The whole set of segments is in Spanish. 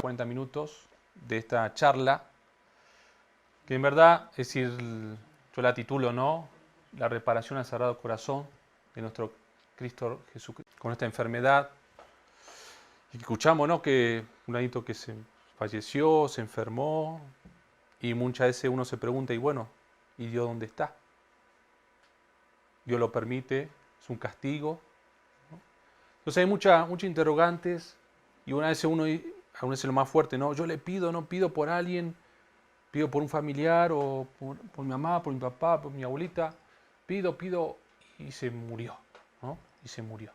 40 minutos de esta charla, que en verdad, es decir, yo la titulo, ¿no? La reparación al Sagrado Corazón de nuestro Cristo Jesucristo con esta enfermedad. Y escuchamos, ¿no? Que un adicto que se falleció, se enfermó, y muchas veces uno se pregunta, y bueno, ¿y Dios dónde está? Dios lo permite, es un castigo, ¿no? Entonces hay muchas interrogantes, y una vez uno, a veces lo más fuerte, ¿no? Yo le pido, no pido por alguien, pido por un familiar, o por mi mamá, por mi papá, por mi abuelita, pido, y se murió, ¿no? Y se murió.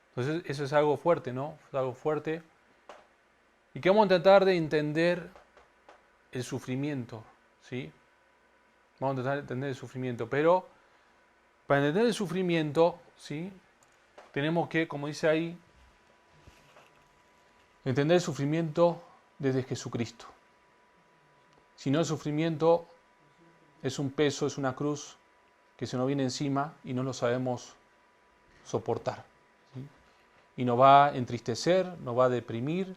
Entonces eso es algo fuerte, ¿no? Es algo fuerte. Y que vamos a tratar de entender el sufrimiento, ¿sí? Vamos a tratar de entender el sufrimiento, pero para entender el sufrimiento, ¿sí? Tenemos que, como dice ahí, entender el sufrimiento desde Jesucristo. Si no, el sufrimiento es un peso, es una cruz que se nos viene encima y no lo sabemos soportar, ¿sí? Y nos va a entristecer, nos va a deprimir.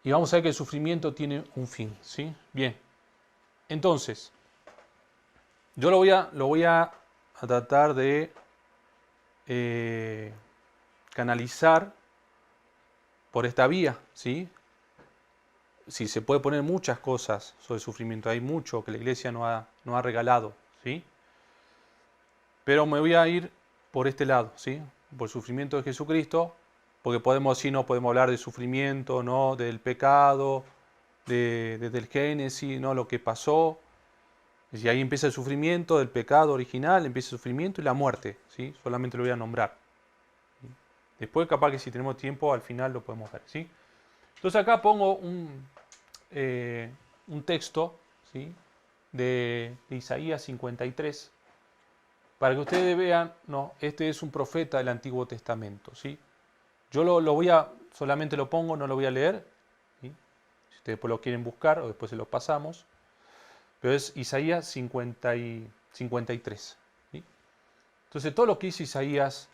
Y vamos a ver que el sufrimiento tiene un fin, ¿sí? Bien. Entonces, yo lo voy a tratar de canalizar por esta vía, ¿sí? Si se puede poner muchas cosas sobre el sufrimiento, hay mucho que la Iglesia nos ha regalado, ¿sí? Pero me voy a ir por este lado, ¿sí? Por el sufrimiento de Jesucristo, porque podemos hablar del sufrimiento, ¿no? Del pecado, desde el Génesis, ¿no? Lo que pasó. Y ahí empieza el sufrimiento del pecado original, empieza el sufrimiento y la muerte, ¿sí? Solamente lo voy a nombrar. Después, capaz que si tenemos tiempo, al final lo podemos ver, ¿sí? Entonces acá pongo un texto, ¿sí? de Isaías 53, para que ustedes vean, no, este es un profeta del Antiguo Testamento, ¿sí? Yo lo voy a, solamente lo pongo, no lo voy a leer, ¿sí? Si ustedes después lo quieren buscar o después se lo pasamos, pero es Isaías 53, ¿sí? Entonces todo lo que dice Isaías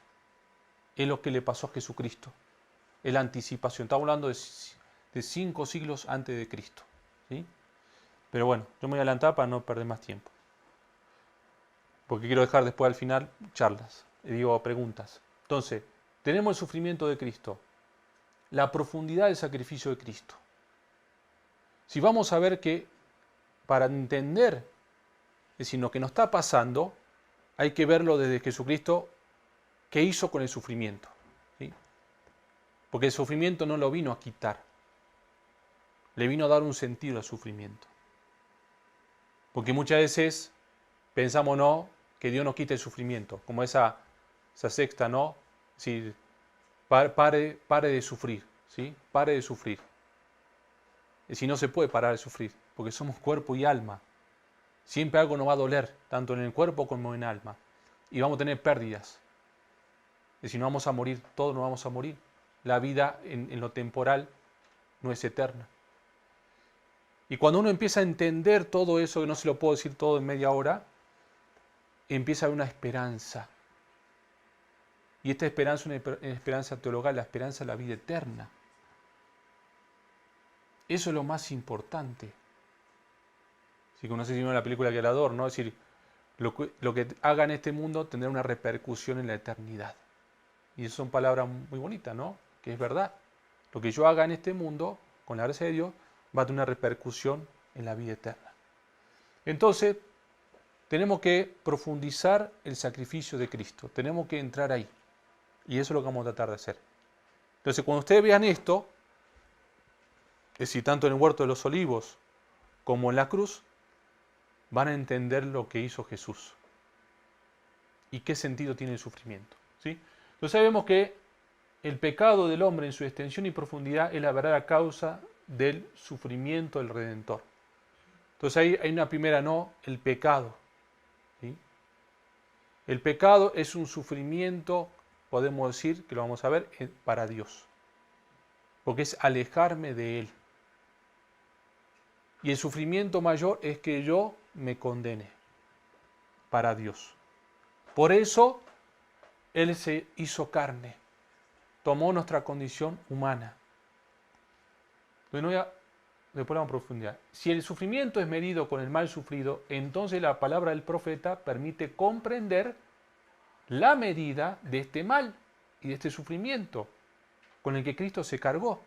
es lo que le pasó a Jesucristo, es la anticipación, estamos hablando de 5 siglos antes de Cristo, ¿sí? Pero bueno, yo me voy a adelantar para no perder más tiempo, porque quiero dejar después al final charlas, preguntas. Entonces, tenemos el sufrimiento de Cristo, la profundidad del sacrificio de Cristo. Si vamos a ver que para entender, es decir, lo que nos está pasando, hay que verlo desde Jesucristo, qué hizo con el sufrimiento, ¿sí? Porque el sufrimiento no lo vino a quitar, le vino a dar un sentido al sufrimiento. Porque muchas veces pensamos, ¿no?, que Dios nos quite el sufrimiento, como esa sexta, ¿no? Es decir, pare de sufrir, ¿sí? Pare de sufrir. Es decir, no se puede parar de sufrir, porque somos cuerpo y alma. Siempre algo nos va a doler, tanto en el cuerpo como en el alma. Y vamos a tener pérdidas. Es decir, no vamos a morir, todos nos vamos a morir. La vida en lo temporal no es eterna. Y cuando uno empieza a entender todo eso, que no se lo puedo decir todo en media hora, empieza a haber una esperanza. Y esta esperanza es una esperanza teologal, la esperanza de la vida eterna. Eso es lo más importante. Si conoces la película Gladiador, ¿no? Es decir, lo que haga en este mundo tendrá una repercusión en la eternidad. Y eso son palabras muy bonitas, ¿no? Que es verdad. Lo que yo haga en este mundo, con la gracia de Dios, va a tener una repercusión en la vida eterna. Entonces, tenemos que profundizar el sacrificio de Cristo. Tenemos que entrar ahí. Y eso es lo que vamos a tratar de hacer. Entonces, cuando ustedes vean esto, es decir, tanto en el huerto de los olivos como en la cruz, van a entender lo que hizo Jesús y qué sentido tiene el sufrimiento, ¿sí? Entonces vemos que el pecado del hombre en su extensión y profundidad es la verdadera causa del sufrimiento del Redentor. Entonces ahí hay una primera, no, el pecado, ¿sí? El pecado es un sufrimiento, podemos decir, que lo vamos a ver, para Dios, porque es alejarme de Él. Y el sufrimiento mayor es que yo me condene para Dios. Por eso Él se hizo carne, tomó nuestra condición humana Después vamos a profundizar. Si el sufrimiento es medido con el mal sufrido, entonces la palabra del profeta permite comprender la medida de este mal y de este sufrimiento con el que Cristo se cargó.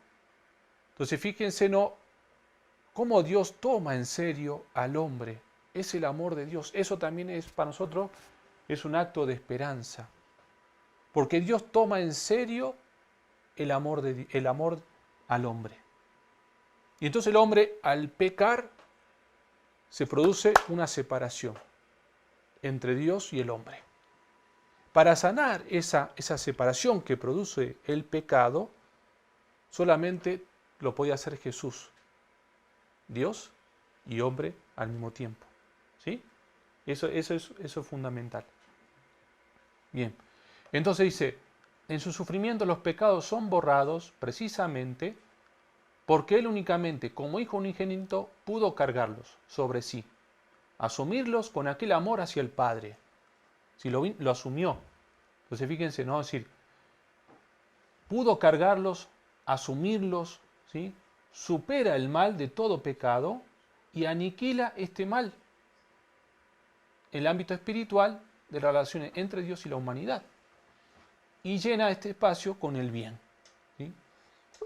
Entonces fíjense, ¿no?, cómo Dios toma en serio al hombre. Es el amor de Dios. Eso también es para nosotros, es un acto de esperanza. Porque Dios toma en serio el amor al hombre. Y entonces el hombre, al pecar, se produce una separación entre Dios y el hombre. Para sanar esa separación que produce el pecado, solamente lo podía hacer Jesús, Dios y hombre al mismo tiempo. ¿Sí? Eso es fundamental. Bien, entonces dice, en su sufrimiento los pecados son borrados precisamente porque Él únicamente, como Hijo unigénito, pudo cargarlos sobre sí, asumirlos con aquel amor hacia el Padre. Si lo asumió. Entonces fíjense, ¿no? Es decir, pudo cargarlos, asumirlos, ¿sí? Supera el mal de todo pecado y aniquila este mal en el ámbito espiritual de las relaciones entre Dios y la humanidad. Y llena este espacio con el bien. ¿Sí?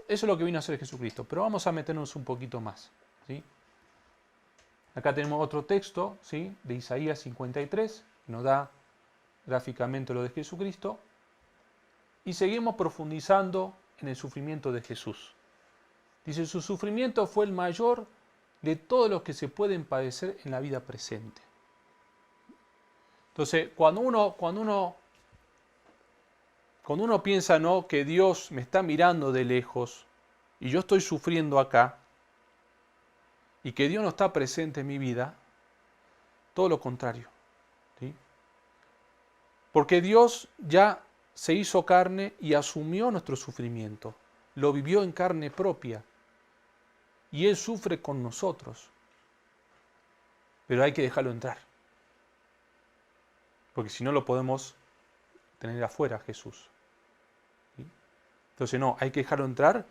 Eso es lo que vino a hacer Jesucristo. Pero vamos a meternos un poquito más. ¿Sí? Acá tenemos otro texto, ¿sí?, de Isaías 53, que nos da gráficamente lo de Jesucristo. Y seguimos profundizando en el sufrimiento de Jesús. Dice, su sufrimiento fue el mayor de todos los que se pueden padecer en la vida presente. Entonces, cuando uno piensa, ¿no?, que Dios me está mirando de lejos y yo estoy sufriendo acá y que Dios no está presente en mi vida, todo lo contrario. ¿Sí? Porque Dios ya se hizo carne y asumió nuestro sufrimiento, lo vivió en carne propia y Él sufre con nosotros. Pero hay que dejarlo entrar, porque si no lo podemos tener afuera Jesús. ¿Sí? Entonces no, hay que dejarlo entrar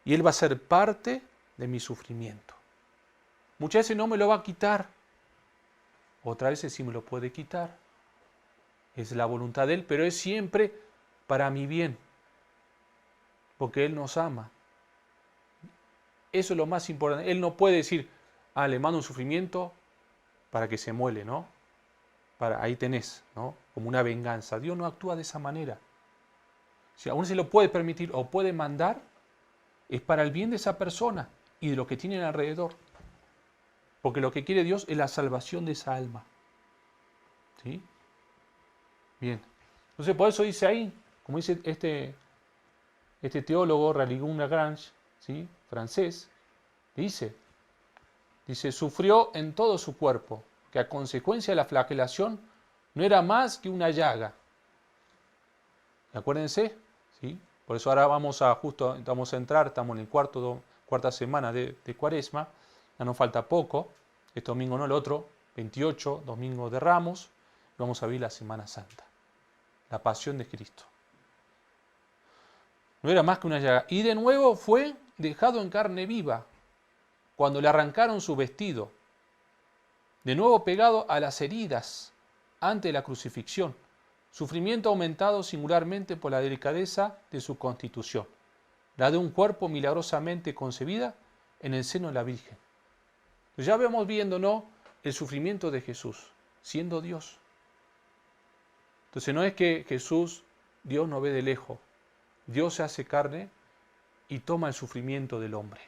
y Él va a ser parte de mi sufrimiento. Muchas veces no me lo va a quitar, otras veces sí me lo puede quitar. Es la voluntad de Él, pero es siempre para mi bien, porque Él nos ama. Eso es lo más importante. Él no puede decir, le mando un sufrimiento para que se muele, ¿no? Ahí tenés, ¿no?, como una venganza. Dios no actúa de esa manera. Si aún se lo puede permitir o puede mandar, es para el bien de esa persona y de lo que tienen alrededor. Porque lo que quiere Dios es la salvación de esa alma. ¿Sí? Bien. Entonces por eso dice ahí, como dice este teólogo Ralligun Lagrange, ¿sí?, francés, dice, sufrió en todo su cuerpo, que a consecuencia de la flagelación no era más que una llaga. Acuérdense, ¿sí? Por eso ahora vamos a entrar, estamos en el cuarta semana de Cuaresma, ya nos falta poco, este domingo no, el otro, 28, domingo de Ramos, vamos a vivir la Semana Santa, la pasión de Cristo. No era más que una llaga. Y de nuevo fue dejado en carne viva, cuando le arrancaron su vestido, de nuevo pegado a las heridas ante la crucifixión, sufrimiento aumentado singularmente por la delicadeza de su constitución, la de un cuerpo milagrosamente concebida en el seno de la Virgen. Entonces ya vemos viendo, ¿no?, el sufrimiento de Jesús, siendo Dios. Entonces no es que Jesús, Dios no ve de lejos, Dios se hace carne y toma el sufrimiento del hombre.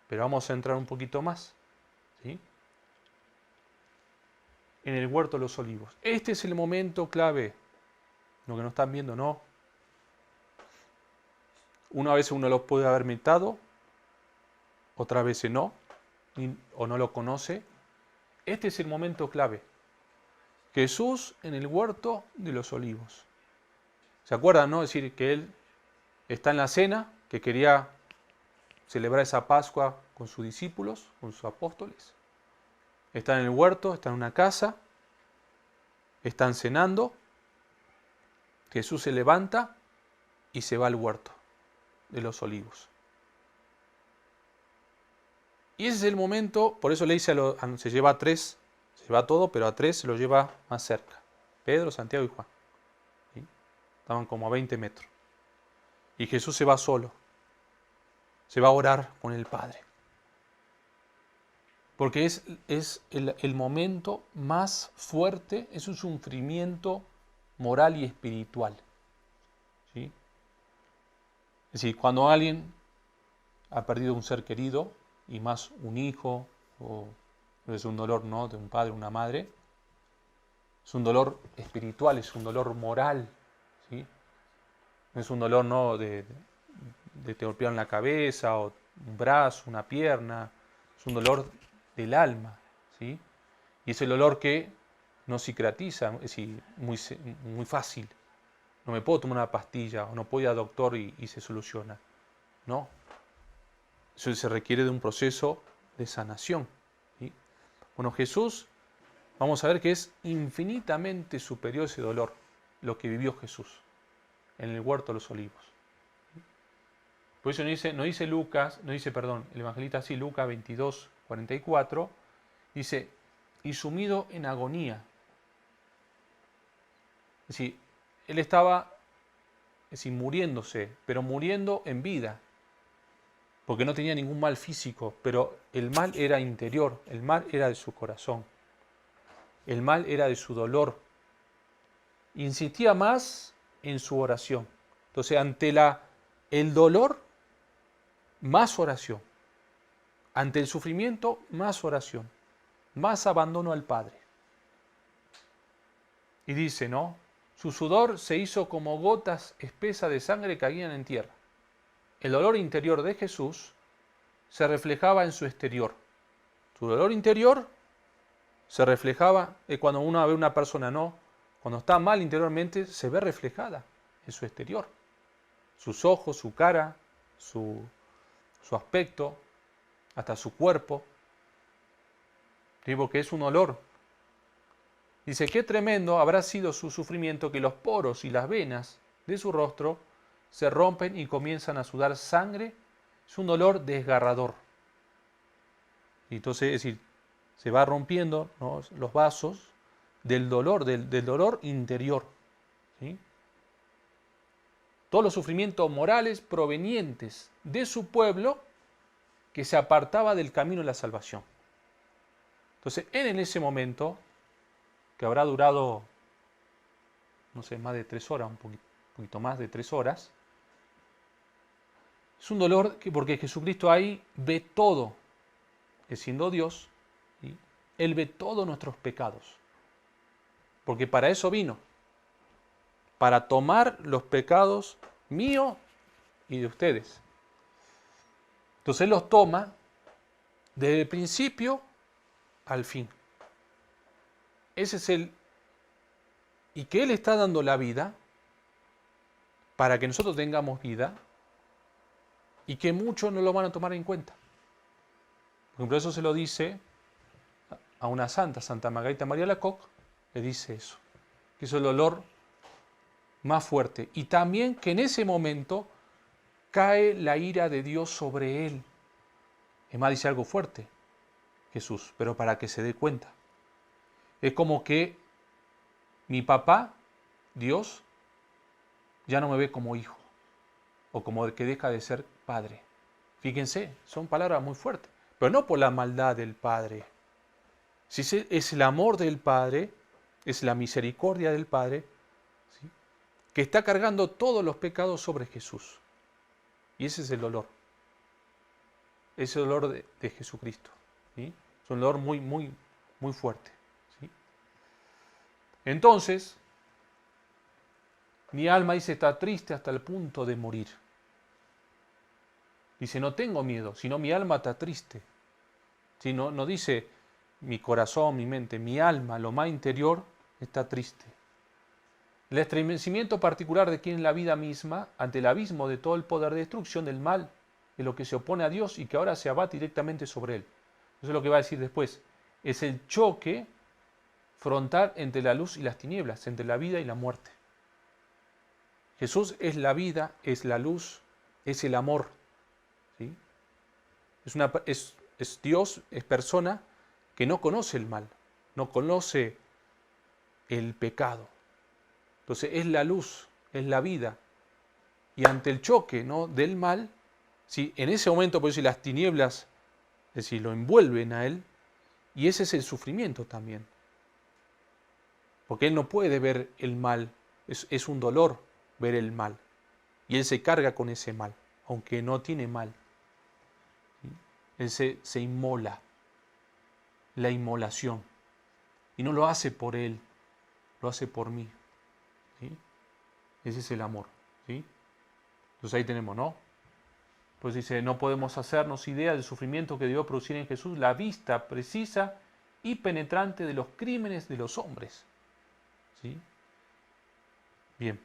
Pero vamos a entrar un poquito más, ¿sí?, en el huerto de los olivos. Este es el momento clave, lo que no están viendo, ¿no? Una vez uno lo puede haber meditado, otras veces no, o no lo conoce. Este es el momento clave. Jesús en el huerto de los olivos. ¿Se acuerdan, no? Es decir, que Él está en la cena, que quería celebrar esa Pascua con sus discípulos, con sus apóstoles. Están en el huerto, están en una casa, están cenando. Jesús se levanta y se va al huerto de los olivos. Y ese es el momento, por eso le dice, se lleva a tres, se lleva todo, pero a tres se lo lleva más cerca. Pedro, Santiago y Juan. ¿Sí? Estaban como a 20 metros. Y Jesús se va solo. Se va a orar con el Padre. Porque es el momento más fuerte, es un sufrimiento moral y espiritual. ¿Sí? Es decir, cuando alguien ha perdido un ser querido, y más un hijo, o es un dolor, ¿no?, de un padre o una madre, es un dolor espiritual, es un dolor moral, ¿sí? No es un dolor, ¿no?, de te golpearon la cabeza, o un brazo, una pierna, es un dolor del alma, ¿sí? Y es el dolor que no cicatriza, es decir, muy fácil. No me puedo tomar una pastilla, o no puedo ir al doctor y se soluciona. No. Eso se requiere de un proceso de sanación, ¿sí? Bueno, Jesús, vamos a ver que es infinitamente superior ese dolor, lo que vivió Jesús en el huerto de los olivos. Por eso no dice Lucas, el evangelista así, Lucas 22, 44, dice, y sumido en agonía. Es decir, él estaba, muriéndose, pero muriendo en vida, porque no tenía ningún mal físico, pero el mal era interior, el mal era de su corazón, el mal era de su dolor. Insistía más en su oración. Entonces, ante el dolor, más oración. Ante el sufrimiento, más oración. Más abandono al Padre. Y dice, ¿no? Su sudor se hizo como gotas espesas de sangre que caían en tierra. El dolor interior de Jesús se reflejaba en su exterior. Su dolor interior se reflejaba cuando uno ve a una persona, ¿no? Cuando está mal interiormente, se ve reflejada en su exterior. Sus ojos, su cara, su aspecto, hasta su cuerpo. ¿Sí? Porque es un olor. Dice, qué tremendo habrá sido su sufrimiento que los poros y las venas de su rostro se rompen y comienzan a sudar sangre. Es un dolor desgarrador. Y entonces, es decir, se va rompiendo, ¿no?, los vasos del dolor, del dolor interior. ¿Sí? Todos los sufrimientos morales provenientes de su pueblo que se apartaba del camino de la salvación. Entonces, en ese momento, que habrá durado, no sé, más de 3 horas, un poquito más de 3 horas, es un dolor porque Jesucristo ahí ve todo, que siendo Dios, ¿sí?, Él ve todos nuestros pecados, porque para eso vino, para tomar los pecados míos y de ustedes. Entonces Él los toma desde el principio al fin. Ese es y que Él está dando la vida para que nosotros tengamos vida y que muchos no lo van a tomar en cuenta. Por ejemplo, eso se lo dice a una santa, Santa Margarita María Alacoque, le dice eso, que es el dolor más fuerte. Y también que en ese momento cae la ira de Dios sobre él. Es más, dice algo fuerte, Jesús, pero para que se dé cuenta. Es como que mi papá, Dios, ya no me ve como hijo, o como que deja de ser padre. Fíjense, son palabras muy fuertes, pero no por la maldad del Padre. Si es el amor del Padre, es la misericordia del Padre, ¿sí?, que está cargando todos los pecados sobre Jesús. Y ese es el dolor. Ese dolor de Jesucristo. ¿Sí? Es un dolor muy, muy, muy fuerte. ¿Sí? Entonces, mi alma, dice, está triste hasta el punto de morir. Dice, no tengo miedo, sino mi alma está triste. ¿Sí? No dice mi corazón, mi mente, mi alma, lo más interior, está triste. El estremecimiento particular de quien en la vida misma, ante el abismo de todo el poder de destrucción del mal, de lo que se opone a Dios y que ahora se abate directamente sobre él. Eso es lo que va a decir después. Es el choque frontal entre la luz y las tinieblas, entre la vida y la muerte. Jesús es la vida, es la luz, es el amor. ¿Sí? Dios, es persona que no conoce el mal, no conoce el pecado. Entonces es la luz, es la vida. Y ante el choque, ¿no?, del mal, si en ese momento, por decir, las tinieblas, es decir, lo envuelven a él, y ese es el sufrimiento también. Porque él no puede ver el mal, es un dolor ver el mal. Y él se carga con ese mal, aunque no tiene mal. ¿Sí? Él se inmola, la inmolación. Y no lo hace por él, lo hace por mí. ¿Sí? Ese es el amor. ¿Sí? Entonces ahí tenemos, ¿no? Pues dice, no podemos hacernos idea del sufrimiento que debió producir en Jesús la vista precisa y penetrante de los crímenes de los hombres. ¿Sí? Bien.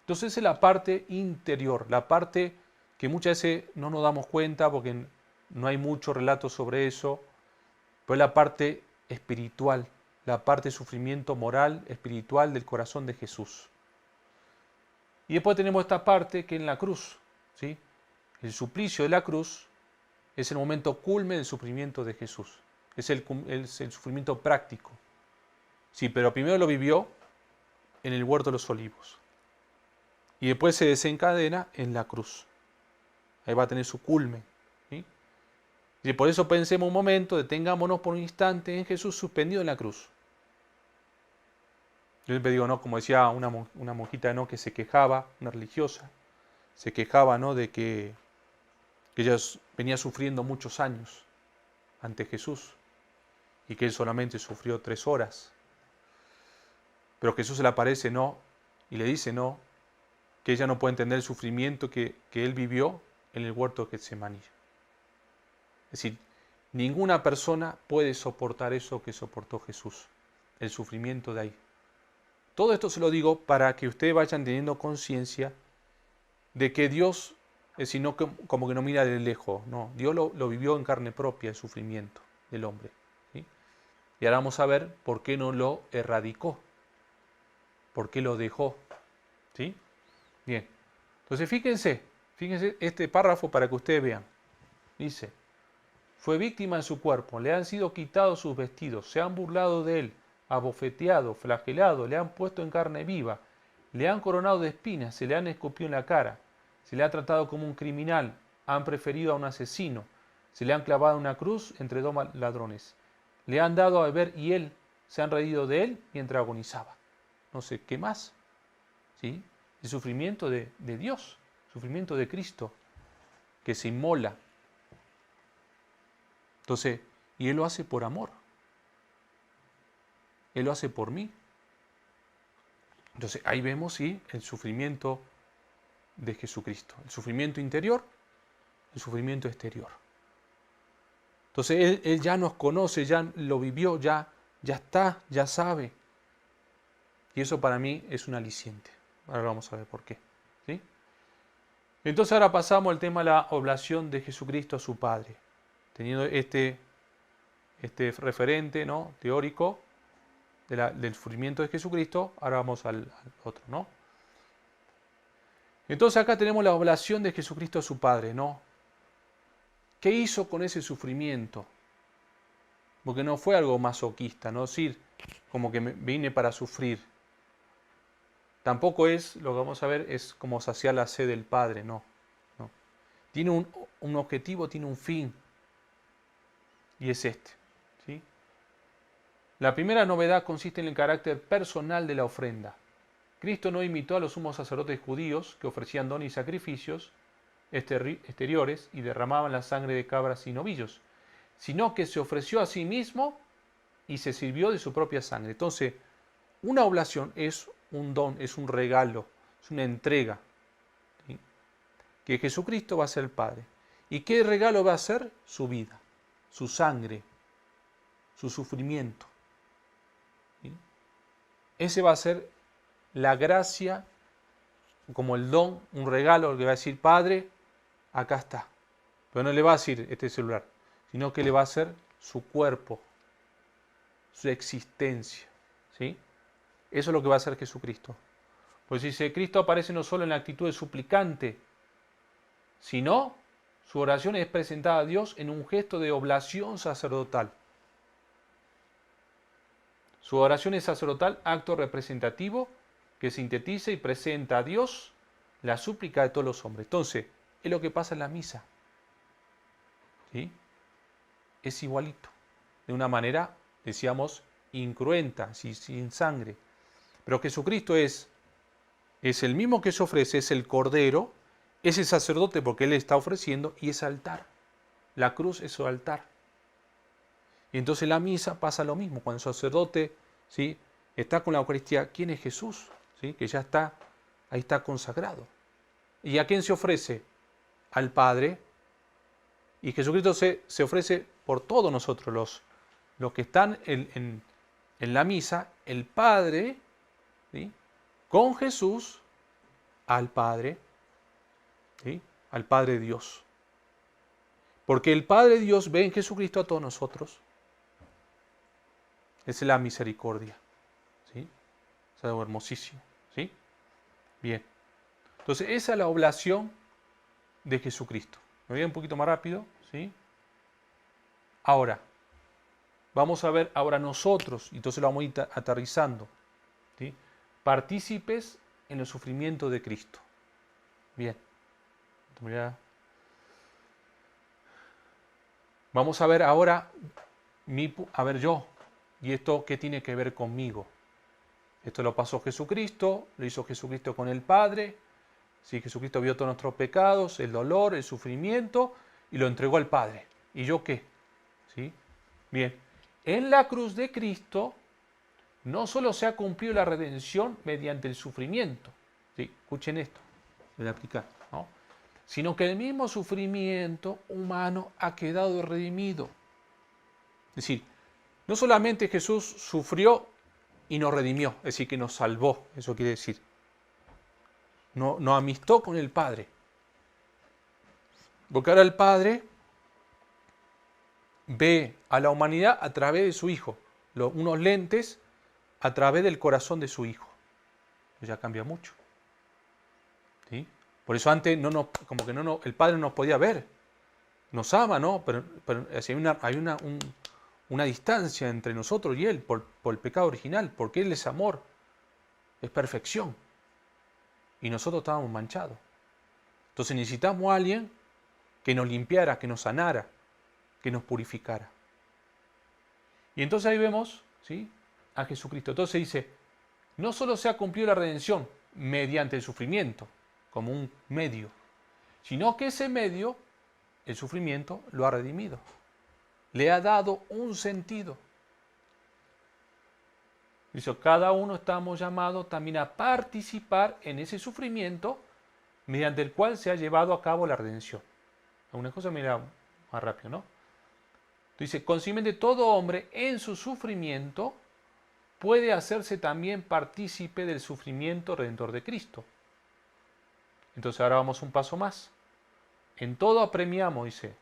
Entonces esa es la parte interior, la parte que muchas veces no nos damos cuenta porque no hay mucho relato sobre eso, pero es la parte espiritual, la parte de sufrimiento moral, espiritual del corazón de Jesús. Y después tenemos esta parte que es en la cruz, ¿sí? El suplicio de la cruz es el momento culme del sufrimiento de Jesús. Es el sufrimiento práctico. Sí, pero primero lo vivió en el huerto de los olivos. Y después se desencadena en la cruz. Ahí va a tener su culmen. ¿Sí? Y por eso pensemos un momento, detengámonos por un instante en Jesús suspendido en la cruz. Yo siempre digo, ¿no?, como decía una monjita, ¿no?, que se quejaba, una religiosa, se quejaba, ¿no?, de que ella venía sufriendo muchos años ante Jesús y que él solamente sufrió 3 horas. Pero Jesús se le aparece, ¿no?, y le dice, ¿no?, que ella no puede entender el sufrimiento que él vivió en el huerto de Getsemaní. Es decir, ninguna persona puede soportar eso que soportó Jesús, el sufrimiento de ahí. Todo esto se lo digo para que ustedes vayan teniendo conciencia de que Dios, es decir, no como que no mira de lejos, no, Dios lo vivió en carne propia, el sufrimiento del hombre. ¿Sí? Y ahora vamos a ver por qué no lo erradicó, por qué lo dejó. ¿Sí? Bien, entonces fíjense este párrafo para que ustedes vean. Dice, fue víctima en su cuerpo, le han sido quitados sus vestidos, se han burlado de él, abofeteado, flagelado, le han puesto en carne viva, le han coronado de espinas, se le han escupido en la cara, se le ha tratado como un criminal, han preferido a un asesino, se le han clavado en una cruz entre 2 ladrones, le han dado a beber y él, se han reído de él mientras agonizaba. No sé, ¿qué más? ¿Sí? El sufrimiento de Dios, el sufrimiento de Cristo, que se inmola. Entonces, y Él lo hace por amor. Él lo hace por mí. Entonces, ahí vemos, sí, el sufrimiento de Jesucristo. El sufrimiento interior, el sufrimiento exterior. Entonces, Él ya nos conoce, ya lo vivió, ya está, ya sabe. Y eso para mí es un aliciente. Ahora vamos a ver por qué. ¿Sí? Entonces ahora pasamos al tema de la oblación de Jesucristo a su Padre. Teniendo este referente, ¿no?, teórico del sufrimiento de Jesucristo, ahora vamos al otro, ¿no? Entonces acá tenemos la oblación de Jesucristo a su Padre, ¿no? ¿Qué hizo con ese sufrimiento? Porque no fue algo masoquista, ¿no? Es decir, como que vine para sufrir. Tampoco es, lo que vamos a ver, es como saciar la sed del Padre, no. Tiene un objetivo, tiene un fin. Y es este. ¿Sí? La primera novedad consiste en el carácter personal de la ofrenda. Cristo no imitó a los sumos sacerdotes judíos que ofrecían dones y sacrificios exteriores y derramaban la sangre de cabras y novillos, sino que se ofreció a sí mismo y se sirvió de su propia sangre. Entonces, una oblación es un don, es un regalo, es una entrega, ¿sí?, que Jesucristo va a ser el Padre. ¿Y qué regalo va a ser? Su vida, su sangre, su sufrimiento. ¿Sí? Ese va a ser la gracia, como el don, un regalo, que va a decir, Padre, acá está. Pero no le va a decir este celular, sino que le va a hacer su cuerpo, su existencia. ¿Sí? Eso es lo que va a hacer Jesucristo. Pues dice, Cristo aparece no solo en la actitud de suplicante, sino su oración es presentada a Dios en un gesto de oblación sacerdotal. Su oración es sacerdotal, acto representativo que sintetiza y presenta a Dios la súplica de todos los hombres. Entonces, es lo que pasa en la misa. ¿Sí? Es igualito, de una manera, decíamos, incruenta, sin sangre. Pero Jesucristo es el mismo que se ofrece, es el Cordero, es el sacerdote porque Él está ofreciendo y es altar. La cruz es su altar. Y entonces en la misa pasa lo mismo, cuando el sacerdote, ¿sí?, está con la Eucaristía, ¿quién es Jesús? ¿Sí? Que ya está, ahí está consagrado. ¿Y a quién se ofrece? Al Padre. Y Jesucristo se ofrece por todos nosotros, los que están en la misa, el Padre, ¿sí?, con Jesús, al Padre, ¿sí?, al Padre Dios. Porque el Padre Dios ve en Jesucristo a todos nosotros. Esa es la misericordia. ¿Sí? Es algo hermosísimo. ¿Sí? Bien. Entonces, esa es la oblación de Jesucristo. Me voy un poquito más rápido. ¿Sí? Ahora, vamos a ver ahora nosotros, y entonces lo vamos a ir aterrizando. ¿Sí? Partícipes en el sufrimiento de Cristo. Bien. Vamos a ver ahora, yo, ¿y esto qué tiene que ver conmigo? Esto lo pasó Jesucristo, lo hizo Jesucristo con el Padre. Sí, Jesucristo vio todos nuestros pecados, el dolor, el sufrimiento, y lo entregó al Padre. ¿Y yo qué? ¿Sí? Bien, en la cruz de Cristo no solo se ha cumplido la redención mediante el sufrimiento, ¿sí?, escuchen esto, voy a explicar, ¿no?, sino que el mismo sufrimiento humano ha quedado redimido. Es decir, no solamente Jesús sufrió y nos redimió, es decir, que nos salvó, eso quiere decir, nos amistó con el Padre. Porque ahora el Padre ve a la humanidad a través de su Hijo, unos lentes a través del corazón de su Hijo. Ya cambia mucho. ¿Sí? Por eso antes el Padre no nos podía ver. Nos ama, ¿no? Pero hay una distancia entre nosotros y Él por el pecado original, porque Él es amor, es perfección. Y nosotros estábamos manchados. Entonces necesitamos a alguien que nos limpiara, que nos sanara, que nos purificara. Y entonces ahí vemos, ¿sí?, a Jesucristo. Entonces dice, no solo se ha cumplido la redención mediante el sufrimiento, como un medio, sino que ese medio, el sufrimiento, lo ha redimido. Le ha dado un sentido. Dice, cada uno estamos llamados también a participar en ese sufrimiento mediante el cual se ha llevado a cabo la redención. Algunas cosas mira más rápido, ¿no? Dice, consiguientemente todo hombre en su sufrimiento puede hacerse también partícipe del sufrimiento redentor de Cristo. Entonces ahora vamos un paso más. En todo apremiamos, dice,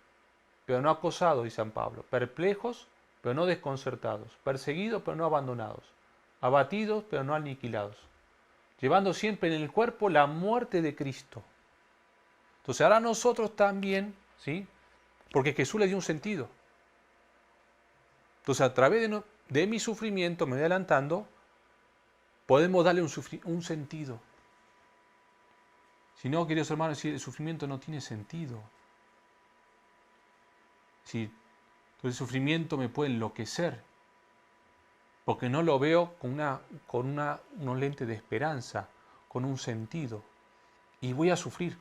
pero no acosados, dice San Pablo, perplejos, pero no desconcertados, perseguidos, pero no abandonados, abatidos, pero no aniquilados, llevando siempre en el cuerpo la muerte de Cristo. Entonces ahora nosotros también, ¿sí?, porque Jesús le dio un sentido. Entonces a través de mi sufrimiento, me voy adelantando, podemos darle un sentido. Si no, queridos hermanos, el sufrimiento no tiene sentido. Sí, entonces el sufrimiento me puede enloquecer, porque no lo veo con unos lentes de esperanza, con un sentido, y voy a sufrir.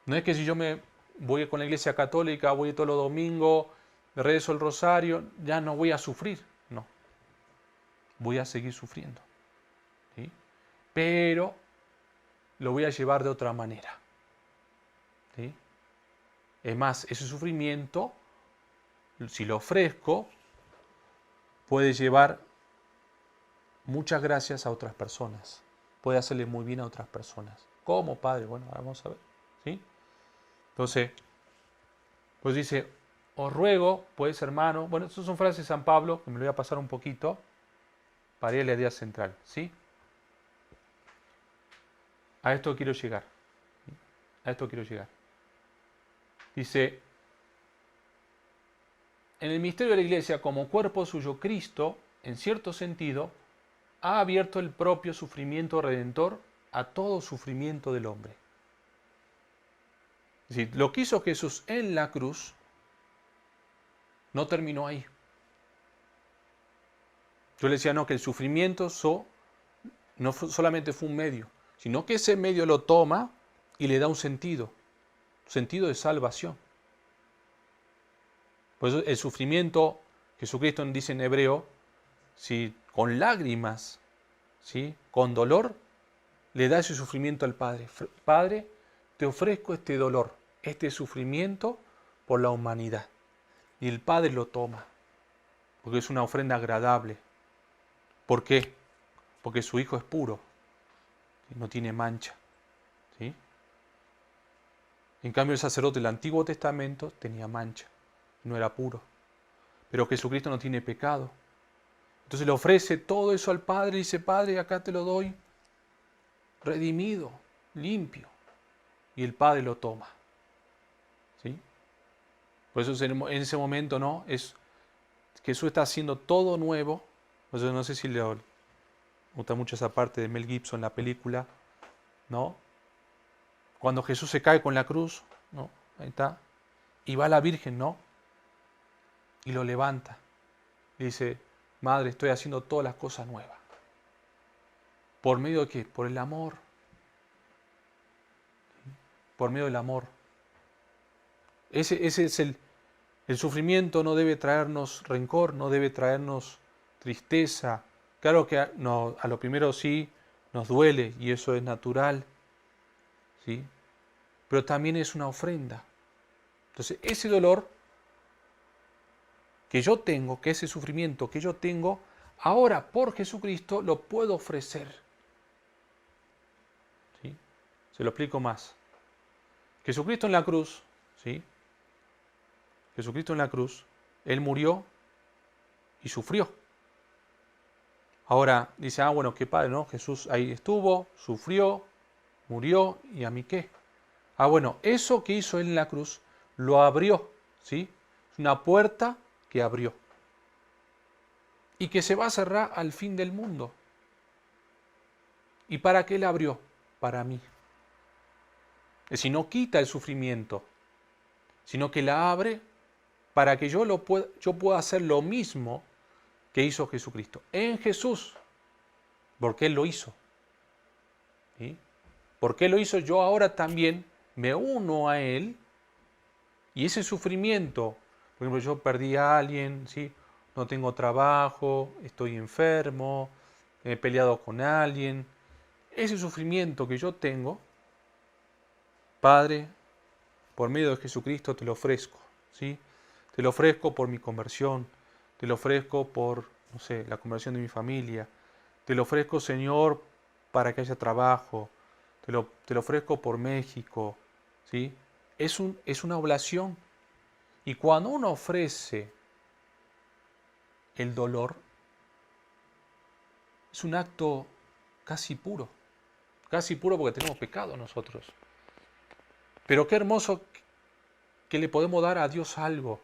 No es que si yo me voy con la iglesia católica, voy todos los domingos, rezo el rosario, ya no voy a sufrir, no, voy a seguir sufriendo, ¿sí?, pero lo voy a llevar de otra manera, ¿sí? Es más, ese sufrimiento, si lo ofrezco, puede llevar muchas gracias a otras personas, puede hacerle muy bien a otras personas. ¿Cómo, Padre? Bueno, vamos a ver, ¿sí? Entonces, pues dice, os ruego, pues hermano, bueno, estas son frases de San Pablo, que me lo voy a pasar un poquito, para ir a la idea central, ¿sí? A esto quiero llegar. A esto quiero llegar. Dice, en el misterio de la Iglesia, como cuerpo suyo, Cristo, en cierto sentido, ha abierto el propio sufrimiento redentor a todo sufrimiento del hombre. Es decir, lo que hizo Jesús en la cruz no terminó ahí. Yo le decía, no, que el sufrimiento no solamente fue un medio, sino que ese medio lo toma y le da un sentido de salvación. Por eso el sufrimiento, Jesucristo dice en hebreo, ¿sí? Con lágrimas, ¿sí? Con dolor, le da ese sufrimiento al Padre. Padre, te ofrezco este dolor, este sufrimiento por la humanidad. Y el Padre lo toma, porque es una ofrenda agradable. ¿Por qué? Porque su Hijo es puro, no tiene mancha. ¿Sí? En cambio, el sacerdote del Antiguo Testamento tenía mancha, no era puro. Pero Jesucristo no tiene pecado. Entonces le ofrece todo eso al Padre y dice, Padre, acá te lo doy, redimido, limpio. Y el Padre lo toma. ¿Sí? Por eso en ese momento, ¿no? Jesús está haciendo todo nuevo. Por eso no sé si le gusta mucho esa parte de Mel Gibson en la película, ¿no? Cuando Jesús se cae con la cruz, ¿no? Ahí está. Y va la Virgen, ¿no? Y lo levanta. Y dice, Madre, estoy haciendo todas las cosas nuevas. ¿Por medio de qué? Por el amor. Por medio del amor. Ese es el sufrimiento, no debe traernos rencor, no debe traernos tristeza. Claro que a lo primero sí nos duele y eso es natural, ¿sí? Pero también es una ofrenda. Entonces, ese dolor que yo tengo, que ese sufrimiento que yo tengo, ahora por Jesucristo lo puedo ofrecer. ¿Sí? Se lo explico más. Jesucristo en la cruz, ¿sí? Jesucristo en la cruz, Él murió y sufrió. Ahora dice, bueno, qué padre, ¿no? Jesús ahí estuvo, sufrió, murió, ¿y a mí qué? Bueno, eso que hizo Él en la cruz lo abrió, ¿sí? Es una puerta que abrió. Y que se va a cerrar al fin del mundo. ¿Y para qué la abrió? Para mí. Es decir, no quita el sufrimiento, sino que la abre para que yo pueda hacer lo mismo que hizo Jesucristo. En Jesús, porque Él lo hizo. ¿Sí? Porque Él lo hizo, yo ahora también me uno a Él y ese sufrimiento, por ejemplo, yo perdí a alguien, ¿sí? No tengo trabajo, estoy enfermo, he peleado con alguien. Ese sufrimiento que yo tengo, Padre, por medio de Jesucristo te lo ofrezco, ¿sí? Te lo ofrezco por mi conversión, te lo ofrezco por, no sé, la conversión de mi familia, te lo ofrezco, Señor, para que haya trabajo, te lo ofrezco por México, ¿sí? Es una oblación. Y cuando uno ofrece el dolor, es un acto casi puro porque tenemos pecado nosotros. Pero qué hermoso que le podemos dar a Dios algo.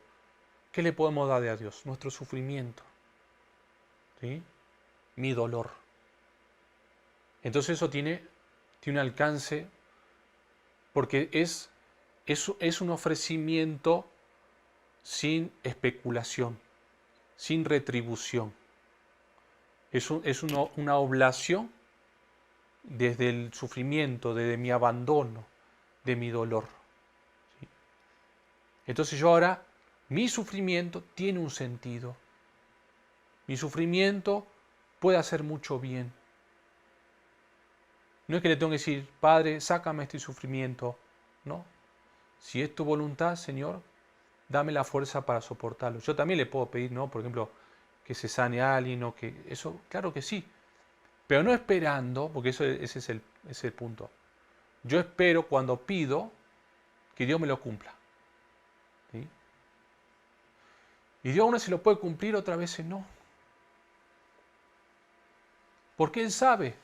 ¿Qué le podemos dar a Dios? Nuestro sufrimiento, ¿sí? Mi dolor. Entonces eso tiene un alcance porque es un ofrecimiento sin especulación, sin retribución. Es una oblación desde el sufrimiento, desde mi abandono, de mi dolor. ¿Sí? Entonces yo ahora, mi sufrimiento tiene un sentido. Mi sufrimiento puede hacer mucho bien. No es que le tengo que decir, Padre, sácame este sufrimiento. No. Si es tu voluntad, Señor, dame la fuerza para soportarlo. Yo también le puedo pedir, ¿no? Por ejemplo, que se sane a alguien o que eso, claro que sí. Pero no esperando, porque ese es el punto. Yo espero cuando pido que Dios me lo cumpla. ¿Sí? Y Dios a una se lo puede cumplir, otras veces no. Porque Él sabe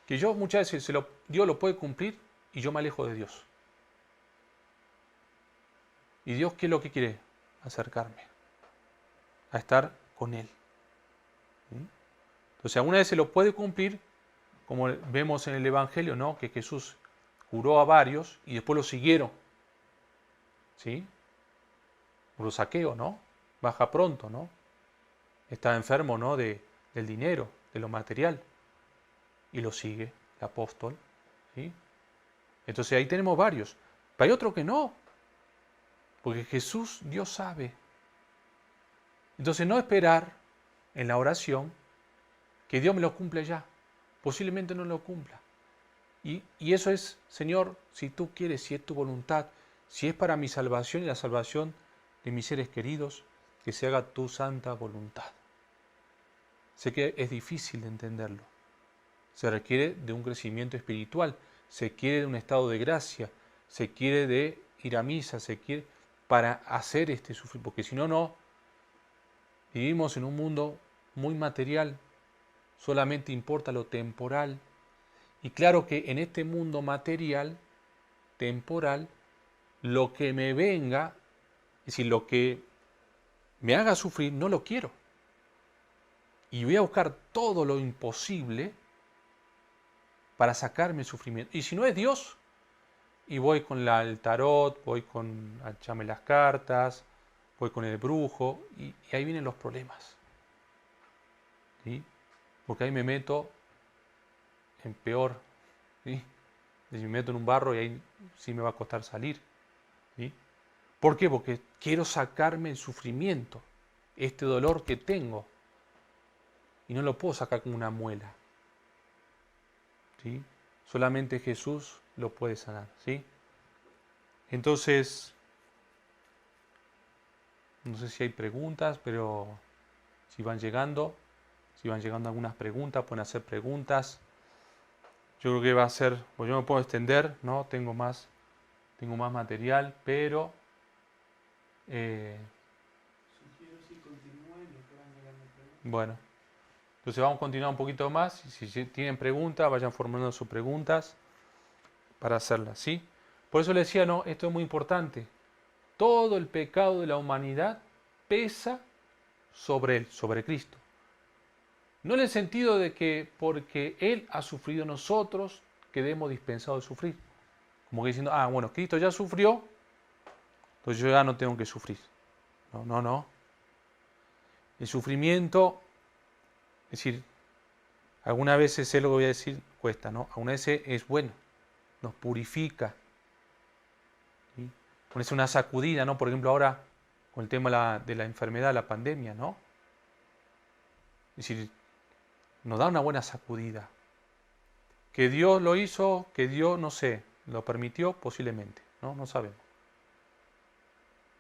que yo muchas veces Dios lo puede cumplir y yo me alejo de Dios. ¿Y Dios qué es lo que quiere? Acercarme, a estar con Él. ¿Sí? Entonces, alguna vez se lo puede cumplir, como vemos en el Evangelio, ¿no? Que Jesús curó a varios y después lo siguieron. ¿Sí? Por saqueo, ¿no? Baja pronto, ¿no? Está enfermo, ¿no? Del dinero, de lo material. Y lo sigue el apóstol. ¿Sí? Entonces ahí tenemos varios. Pero hay otro que no. Porque Jesús, Dios sabe. Entonces no esperar en la oración que Dios me lo cumpla ya. Posiblemente no lo cumpla. Y eso es, Señor, si tú quieres, si es tu voluntad, si es para mi salvación y la salvación de mis seres queridos, que se haga tu santa voluntad. Sé que es difícil de entenderlo. Se requiere de un crecimiento espiritual, se quiere de un estado de gracia, se quiere de ir a misa, se quiere para hacer este sufrimiento, porque si no, no. Vivimos en un mundo muy material, solamente importa lo temporal. Y claro que en este mundo material, temporal, lo que me venga, es decir, lo que me haga sufrir, no lo quiero. Y voy a buscar todo lo imposible para sacarme el sufrimiento. Y si no es Dios, y voy con el tarot, voy con a echarme las cartas, voy con el brujo, y ahí vienen los problemas. ¿Sí? Porque ahí me meto en peor. ¿Sí? Me meto en un barro y ahí sí me va a costar salir. ¿Sí? ¿Por qué? Porque quiero sacarme el sufrimiento, este dolor que tengo. Y no lo puedo sacar como una muela. ¿Sí? Solamente Jesús lo puede sanar. ¿Sí? Entonces, no sé si hay preguntas, pero si van llegando algunas preguntas, pueden hacer preguntas. Yo creo que va a ser, pues yo me puedo extender, ¿no? Tengo más material, pero Sugiero si continúen y que van llegando preguntas. bueno. Entonces vamos a continuar un poquito más. Si tienen preguntas, vayan formulando sus preguntas para hacerlas, ¿sí? Por eso le decía, no, esto es muy importante. Todo el pecado de la humanidad pesa sobre él, sobre Cristo. No en el sentido de que porque Él ha sufrido nosotros, quedemos dispensados de sufrir. Como que diciendo, bueno, Cristo ya sufrió, entonces yo ya no tengo que sufrir. No, no, no. El sufrimiento, es decir, algunas veces sé lo que voy a decir, cuesta, ¿no? Algunas veces es bueno, nos purifica. ¿Sí? Ponerse una sacudida, ¿no? Por ejemplo, ahora con el tema de la enfermedad, la pandemia, ¿no? Es decir, nos da una buena sacudida. Que Dios lo hizo, que Dios, no sé, lo permitió posiblemente, ¿no? No sabemos.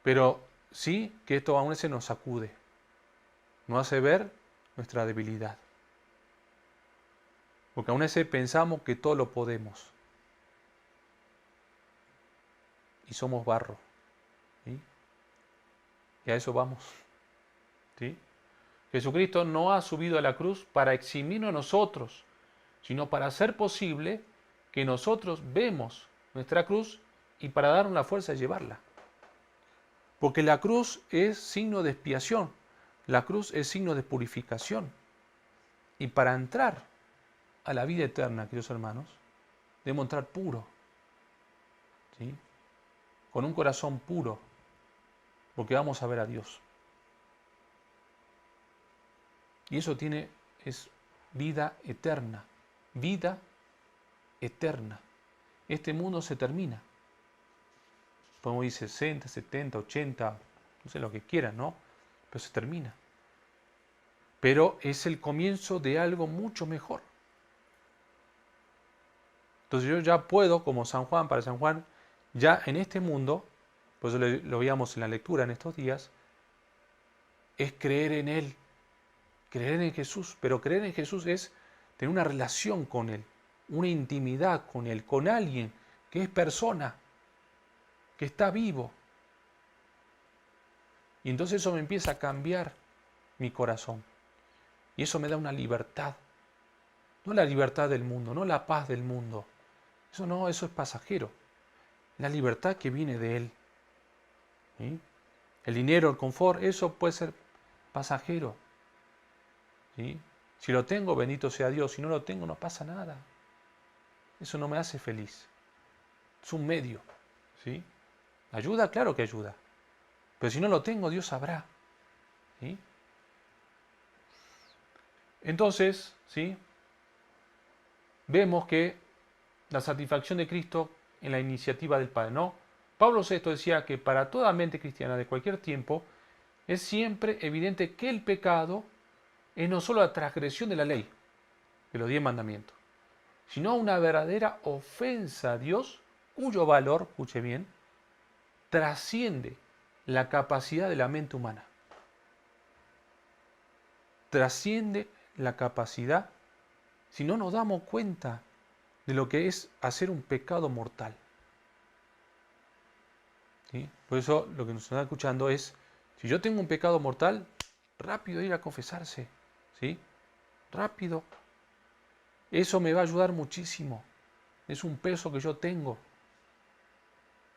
Pero sí que esto aún se nos sacude, nos hace ver nuestra debilidad. Porque aún así pensamos que todo lo podemos. Y somos barro. ¿Sí? Y a eso vamos. ¿Sí? Jesucristo no ha subido a la cruz para eximirnos a nosotros, sino para hacer posible que nosotros vemos nuestra cruz y para darnos la fuerza de llevarla. Porque la cruz es signo de expiación, la cruz es signo de purificación. Y para entrar a la vida eterna, queridos hermanos, debemos entrar puro, ¿sí? Con un corazón puro, porque vamos a ver a Dios. Y eso es vida eterna, vida eterna. Este mundo se termina. Podemos ir 60, 70, 80, no sé lo que quieran, ¿no? Pero se termina. Pero es el comienzo de algo mucho mejor. Entonces yo ya puedo, como San Juan, para San Juan, ya en este mundo, por eso lo veíamos en la lectura en estos días, es creer en Él, creer en Jesús. Pero creer en Jesús es tener una relación con Él, una intimidad con Él, con alguien que es persona, que está vivo. Y entonces eso me empieza a cambiar mi corazón. Y eso me da una libertad. No la libertad del mundo, no la paz del mundo, Eso no, eso es pasajero. La libertad que viene de Él. ¿Sí? El dinero, el confort, eso puede ser pasajero. ¿Sí? Si lo tengo, bendito sea Dios. Si no lo tengo, no pasa nada. Eso no me hace feliz. Es un medio. ¿Sí? ¿Ayuda? Claro que ayuda. Pero si no lo tengo, Dios sabrá. ¿Sí? Entonces, ¿sí? Vemos que la satisfacción de Cristo en la iniciativa del Padre, ¿no? Pablo VI decía que para toda mente cristiana de cualquier tiempo es siempre evidente que el pecado es no solo la transgresión de la ley, de los 10 mandamientos, sino una verdadera ofensa a Dios cuyo valor, escuche bien, trasciende la capacidad de la mente humana. Trasciende la capacidad si no nos damos cuenta de lo que es hacer un pecado mortal. ¿Sí? Por eso lo que nos está escuchando es, si yo tengo un pecado mortal, rápido ir a confesarse. ¿Sí? Rápido. Eso me va a ayudar muchísimo. Es un peso que yo tengo.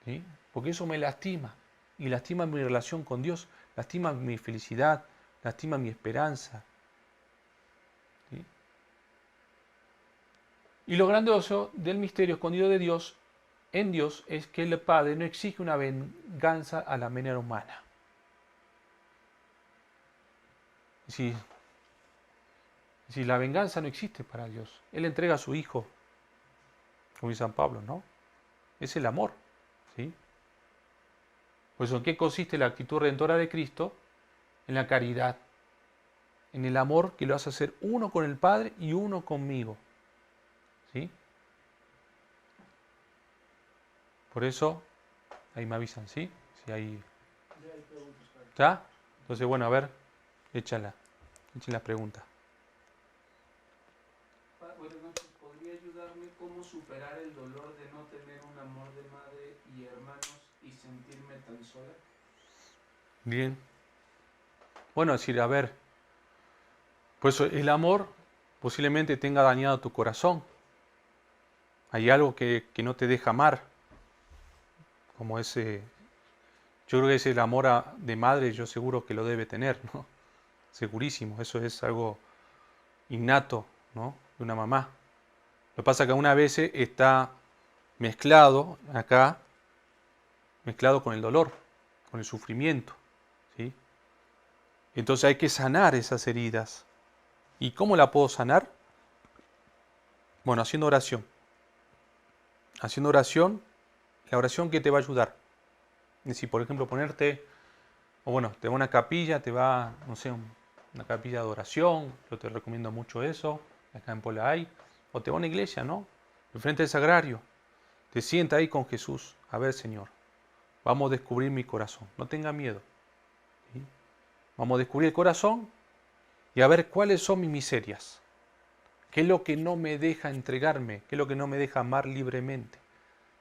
¿Sí? Porque eso me lastima. Y lastima mi relación con Dios, lastima mi felicidad, lastima mi esperanza. ¿Sí? Y lo grandioso del misterio escondido de Dios, en Dios, es que el Padre no exige una venganza a la manera humana. Si la venganza no existe para Dios, Él entrega a su Hijo, como dice San Pablo, ¿no? Es el amor, ¿sí? Por eso, ¿en qué consiste la actitud redentora de Cristo? En la caridad, en el amor que lo hace hacer uno con el Padre y uno conmigo, ¿sí? Por eso, ahí me avisan, ¿sí? Si hay... Ya hay preguntas para ti. ¿Ya? Entonces, bueno, a ver, echen la pregunta. Buenas noches. ¿Podría ayudarme cómo superar el dolor de no tener un amor de madre y hermanos y sentirme tan sola? Bien. Bueno, decir, a ver, pues el amor posiblemente tenga dañado tu corazón. Hay algo que no te deja amar, como ese, yo creo que ese el amor de madre, yo seguro que lo debe tener, ¿no? Segurísimo, eso es algo innato, ¿no? De una mamá. Lo que pasa es que una vez está mezclado acá, mezclado con el dolor, con el sufrimiento, ¿sí? Entonces hay que sanar esas heridas. ¿Y cómo la puedo sanar? Bueno, haciendo oración. Haciendo oración, la oración que te va a ayudar. Es decir, por ejemplo, ponerte, o bueno, te va a una capilla, te va, no sé, una capilla de oración, yo te recomiendo mucho eso, acá en Pola hay, o te va a una iglesia, ¿no? Enfrente del sagrario, te sienta ahí con Jesús, a ver, Señor, vamos a descubrir mi corazón, no tenga miedo, ¿sí? Vamos a descubrir el corazón y a ver cuáles son mis miserias, qué es lo que no me deja entregarme, qué es lo que no me deja amar libremente,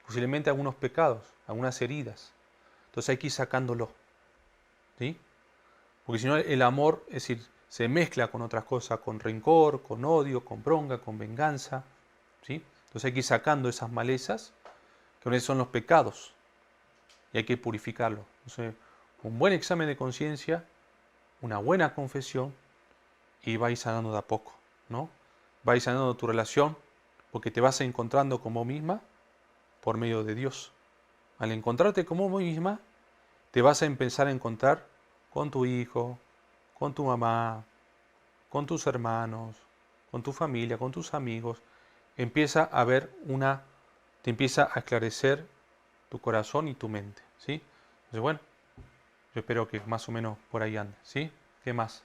posiblemente algunos pecados, algunas heridas, entonces hay que ir sacándolo, ¿sí? Porque si no el amor, es decir, se mezcla con otras cosas, con rencor, con odio, con bronca, con venganza, ¿sí? Entonces hay que ir sacando esas malezas, que son los pecados, y hay que purificarlo. Entonces, un buen examen de conciencia, una buena confesión, y vais sanando de a poco, ¿no? Vais sanando tu relación, porque te vas encontrando como misma por medio de Dios. Al encontrarte como misma, te vas a empezar a encontrar con tu hijo, con tu mamá, con tus hermanos, con tu familia, con tus amigos. Empieza a haber te empieza a esclarecer tu corazón y tu mente, ¿sí? Entonces, bueno, yo espero que más o menos por ahí ande, ¿sí? ¿Qué más?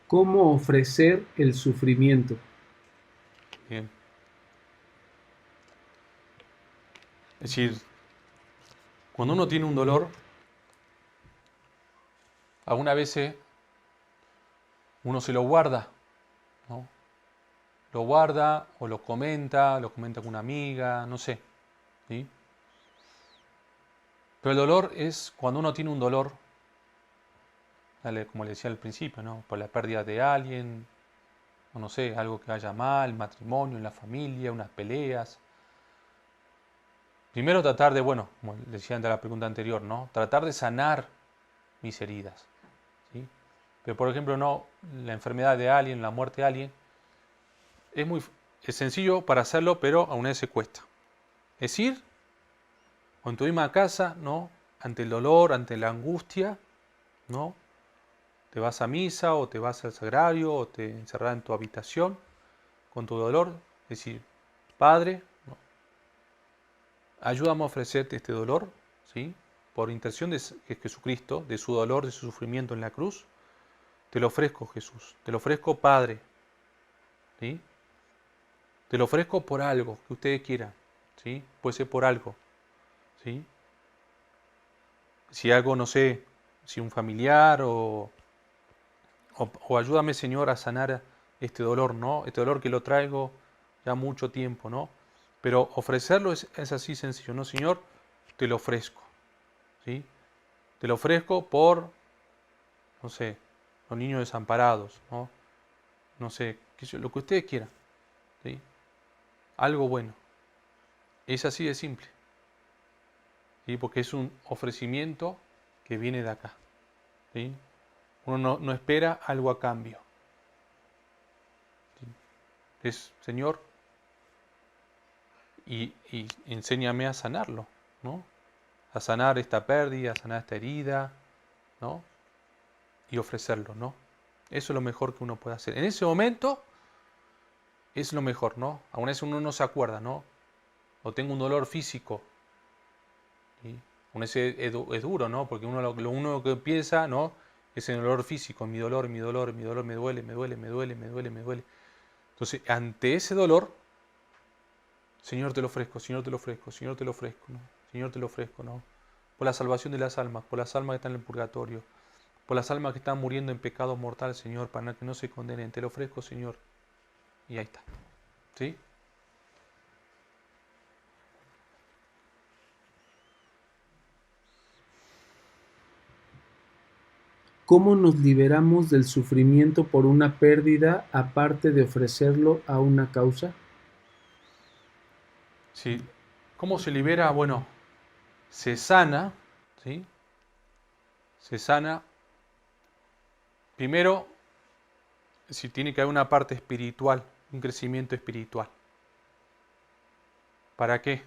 ¿Cómo ofrecer el sufrimiento? Bien. Es decir, cuando uno tiene un dolor, algunas veces uno se lo guarda, ¿no? Lo guarda o lo comenta con una amiga, no sé, ¿sí? Pero el dolor es cuando uno tiene un dolor, como le decía al principio, ¿no? Por la pérdida de alguien, o no sé, algo que vaya mal, matrimonio, en la familia, unas peleas. Primero tratar de, bueno, como decía antes de la pregunta anterior, ¿no? Tratar de sanar mis heridas, ¿sí? Pero por ejemplo, no, la enfermedad de alguien, la muerte de alguien, es sencillo para hacerlo, pero aún así se cuesta. Es ir, o en tu misma casa, ¿no? Ante el dolor, ante la angustia, ¿no? Te vas a misa, o te vas al sagrario, o te encerrás en tu habitación con tu dolor, decir, Padre, ¿no? Ayúdame a ofrecerte este dolor, ¿sí? Por intención de Jesucristo, de su dolor, de su sufrimiento en la cruz. Te lo ofrezco, Jesús. Te lo ofrezco, Padre. ¿Sí? Te lo ofrezco por algo que ustedes quieran. ¿Sí? Puede ser por algo. ¿Sí? Si algo, no sé, si un familiar o ayúdame, Señor, a sanar este dolor, ¿no? Este dolor que lo traigo ya mucho tiempo, ¿no? Pero ofrecerlo es así sencillo, ¿no? Señor, te lo ofrezco. ¿Sí? Te lo ofrezco por, no sé, los niños desamparados, ¿no? No sé, lo que ustedes quieran, ¿sí? Algo bueno. Es así de simple, ¿sí? Porque es un ofrecimiento que viene de acá, ¿sí? Uno no espera algo a cambio, ¿sí? Es, Señor, y enséñame a sanarlo, ¿no? A sanar esta pérdida, a sanar esta herida, ¿no? Y ofrecerlo, ¿no? Eso es lo mejor que uno puede hacer. En ese momento es lo mejor, ¿no? Aún así uno no se acuerda, ¿no? O tengo un dolor físico, ¿sí? Aún así es duro, ¿no? Porque uno que piensa, ¿no? Es en el dolor físico, mi dolor, mi dolor, mi dolor, me duele, me duele, me duele, me duele, me duele. Entonces, ante ese dolor, Señor te lo ofrezco, Señor te lo ofrezco, Señor te lo ofrezco, ¿no? Señor te lo ofrezco, ¿no? Por la salvación de las almas, por las almas que están en el purgatorio, por las almas que están muriendo en pecado mortal, Señor, para que no se condenen, te lo ofrezco, Señor. Y ahí está, ¿sí? ¿Cómo nos liberamos del sufrimiento por una pérdida aparte de ofrecerlo a una causa? Sí. ¿Cómo se libera? Bueno, se sana, ¿sí? Se sana. Primero, si tiene que haber una parte espiritual, un crecimiento espiritual. ¿Para qué?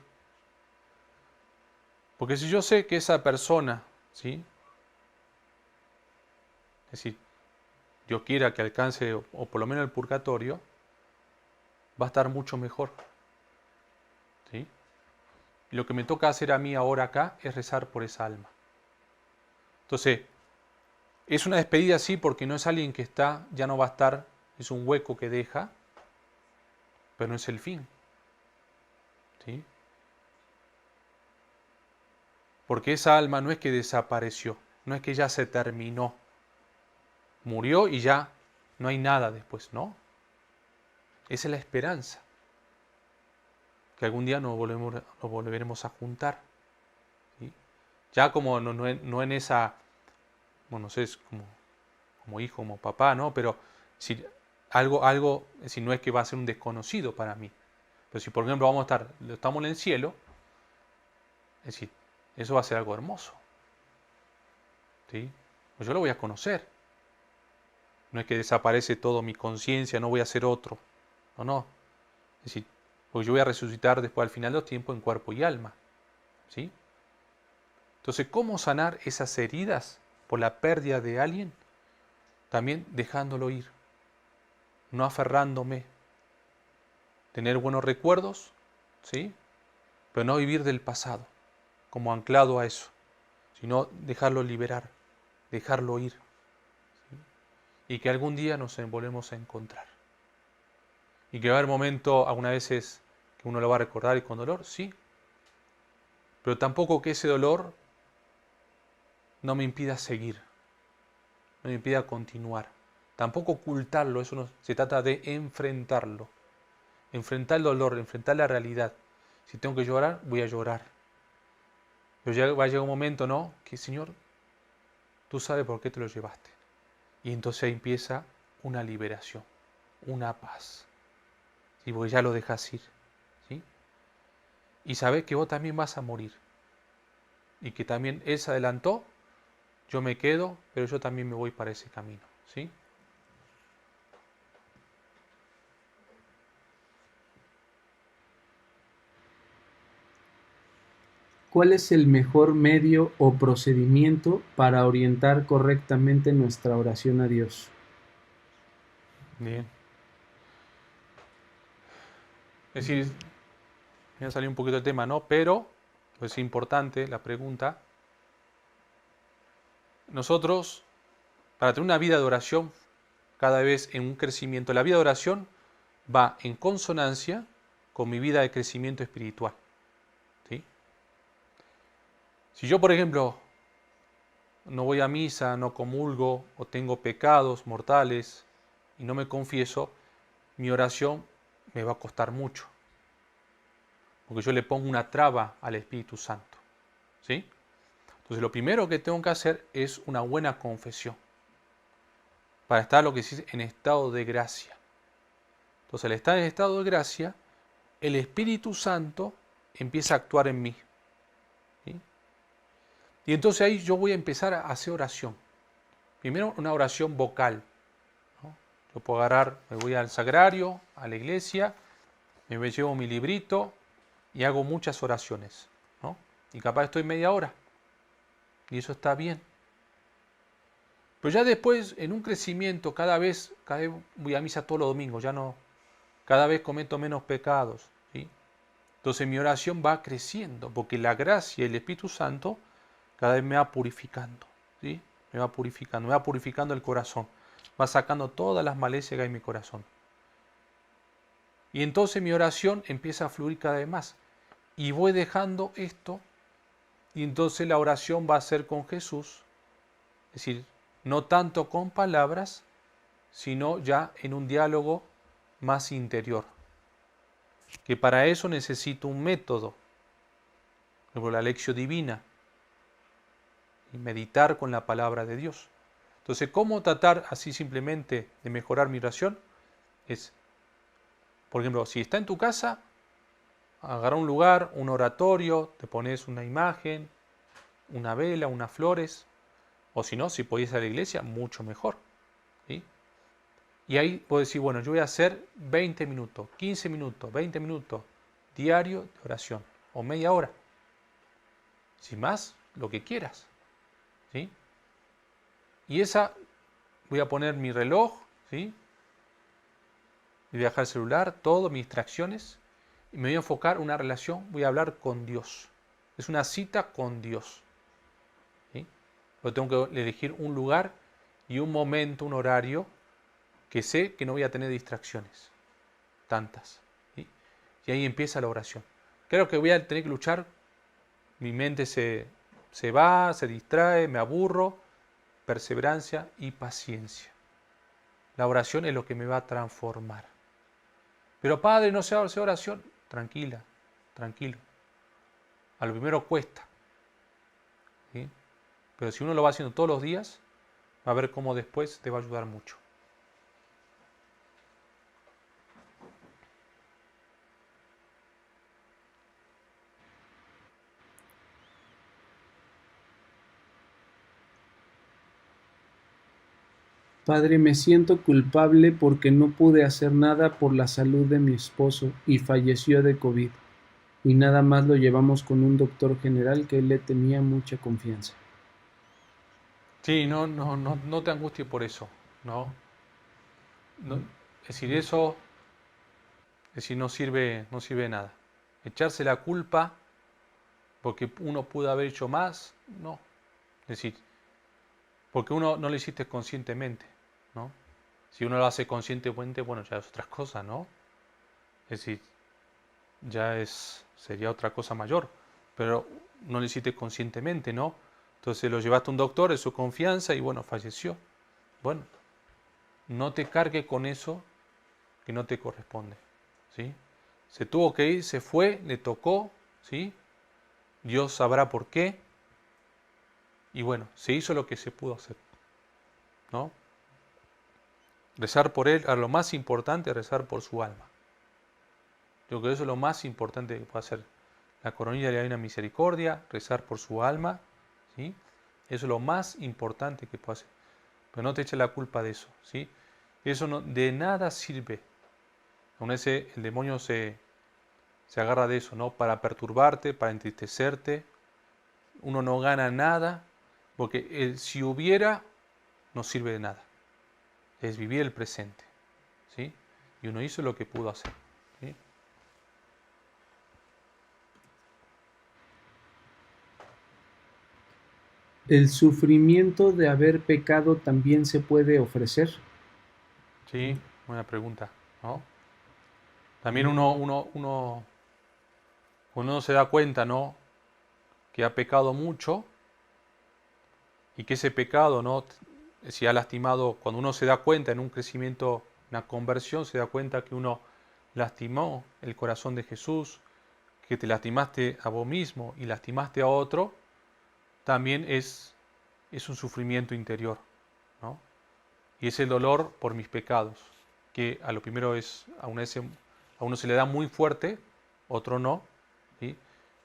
Porque si yo sé que esa persona, ¿sí? Es decir, Dios quiera que alcance o por lo menos el purgatorio, va a estar mucho mejor, ¿sí? Y lo que me toca hacer a mí ahora acá es rezar por esa alma. Entonces, es una despedida sí porque no es alguien que está, ya no va a estar, es un hueco que deja, pero no es el fin, ¿sí? Porque esa alma no es que desapareció, no es que ya se terminó, murió y ya no hay nada después, ¿no? Esa es la esperanza, que algún día nos volveremos a juntar, ¿sí? Ya como no en esa, bueno, no sé, es como hijo, como papá, ¿no? Pero si si no es que va a ser un desconocido para mí. Pero si por ejemplo estamos en el cielo, es decir, eso va a ser algo hermoso, ¿sí? Pues yo lo voy a conocer. No es que desaparece todo mi conciencia, no voy a ser otro. No, no. Es decir, porque yo voy a resucitar después al final de los tiempos en cuerpo y alma, ¿sí? Entonces, ¿cómo sanar esas heridas por la pérdida de alguien? También dejándolo ir, no aferrándome, tener buenos recuerdos, ¿sí? Pero no vivir del pasado, como anclado a eso, sino dejarlo liberar, dejarlo ir, ¿sí? Y que algún día nos volvemos a encontrar. Y que va a haber momentos, algunas veces, que uno lo va a recordar y con dolor, sí, pero tampoco que ese dolor no me impida seguir, no me impida continuar. Tampoco ocultarlo, eso no, se trata de enfrentarlo. Enfrentar el dolor, enfrentar la realidad. Si tengo que llorar, voy a llorar. Pero ya va a llegar un momento, ¿no? Que Señor, tú sabes por qué te lo llevaste. Y entonces ahí empieza una liberación, una paz. ¿Sí? Porque ya lo dejas ir. ¿Sí? Y sabés que vos también vas a morir. Y que también Él se adelantó, yo me quedo, pero yo también me voy para ese camino. ¿Sí? ¿Cuál es el mejor medio o procedimiento para orientar correctamente nuestra oración a Dios? Bien. Es decir, me ha salido un poquito el tema, ¿no? Pero, pues es importante la pregunta. Nosotros, para tener una vida de oración cada vez en un crecimiento, la vida de oración va en consonancia con mi vida de crecimiento espiritual. ¿Sí? Si yo, por ejemplo, no voy a misa, no comulgo o tengo pecados mortales y no me confieso, mi oración me va a costar mucho. Porque yo le pongo una traba al Espíritu Santo. ¿Sí? Entonces lo primero que tengo que hacer es una buena confesión. Para estar lo que se dice en estado de gracia. Entonces al estar en estado de gracia, el Espíritu Santo empieza a actuar en mí. ¿Sí? Y entonces ahí yo voy a empezar a hacer oración. Primero una oración vocal. ¿No? Yo puedo agarrar, me voy al sagrario, a la iglesia, me llevo mi librito y hago muchas oraciones. ¿No? Y capaz estoy media hora. Y eso está bien. Pero ya después, en un crecimiento, cada vez voy a misa todos los domingos, ya no, cada vez cometo menos pecados. ¿Sí? Entonces mi oración va creciendo, porque la gracia y el Espíritu Santo cada vez me va purificando. ¿Sí? Me va purificando el corazón, va sacando todas las malezas que hay en mi corazón. Y entonces mi oración empieza a fluir cada vez más. Y voy dejando esto, y entonces la oración va a ser con Jesús, es decir, no tanto con palabras, sino ya en un diálogo más interior. Que para eso necesito un método, como la lección divina, y meditar con la palabra de Dios. Entonces, ¿cómo tratar así simplemente de mejorar mi oración? Es, por ejemplo, si está en tu casa, agarra un lugar, un oratorio, te pones una imagen, una vela, unas flores, o si no, si podés ir a la iglesia, mucho mejor. ¿Sí? Y ahí puedo decir, bueno, yo voy a hacer 20 minutos, 15 minutos, 20 minutos diario de oración, o media hora. Si más, lo que quieras. ¿Sí? Y esa, voy a poner mi reloj, ¿sí? Y voy a dejar el celular, todo, mis distracciones, y me voy a enfocar en una relación, voy a hablar con Dios. Es una cita con Dios. ¿Sí? Yo tengo que elegir un lugar y un momento, un horario, que sé que no voy a tener distracciones. Tantas. ¿Sí? Y ahí empieza la oración. Creo que voy a tener que luchar, mi mente se va, se distrae, me aburro, perseverancia y paciencia. La oración es lo que me va a transformar. Pero padre, no se hace oración. Tranquila, tranquilo. A lo primero cuesta. ¿Sí? Pero si uno lo va haciendo todos los días, va a ver cómo después te va a ayudar mucho. Padre, me siento culpable porque no pude hacer nada por la salud de mi esposo y falleció de COVID. Y nada más lo llevamos con un doctor general que le tenía mucha confianza. Sí, no te angusties por eso. No, es decir, eso es decir, no sirve de nada. Echarse la culpa porque uno pudo haber hecho más, no. Es decir, porque uno no lo hiciste conscientemente, ¿no? Si uno lo hace conscientemente, bueno, ya es otra cosa, ¿no? Es decir, sería otra cosa mayor, pero no lo hiciste conscientemente, ¿no? Entonces lo llevaste a un doctor de su confianza y bueno, falleció. Bueno, no te cargue con eso que no te corresponde, ¿sí? Se tuvo que ir, se fue, le tocó, ¿sí? Dios sabrá por qué. Y bueno, se hizo lo que se pudo hacer, ¿no? Rezar por él, lo más importante es rezar por su alma. Yo creo que eso es lo más importante que puede hacer. La coronilla de la Divina Misericordia, rezar por su alma, ¿sí? Eso es lo más importante que puede hacer. Pero no te eches la culpa de eso, ¿sí? Eso no, de nada sirve. Aún ese, el demonio se agarra de eso, ¿no? Para perturbarte, para entristecerte. Uno no gana nada, porque si hubiera, no sirve de nada. Es vivir el presente, ¿sí? Y uno hizo lo que pudo hacer, ¿sí? ¿El sufrimiento de haber pecado también se puede ofrecer? Sí, buena pregunta, ¿no? También uno se da cuenta, ¿no? Que ha pecado mucho y que ese pecado, ¿no? Si ha lastimado, cuando uno se da cuenta en un crecimiento, una conversión, se da cuenta que uno lastimó el corazón de Jesús, que te lastimaste a vos mismo y lastimaste a otro, también es un sufrimiento interior, ¿no? Y es el dolor por mis pecados, que a lo primero es, a uno se le da muy fuerte, otro no, ¿sí?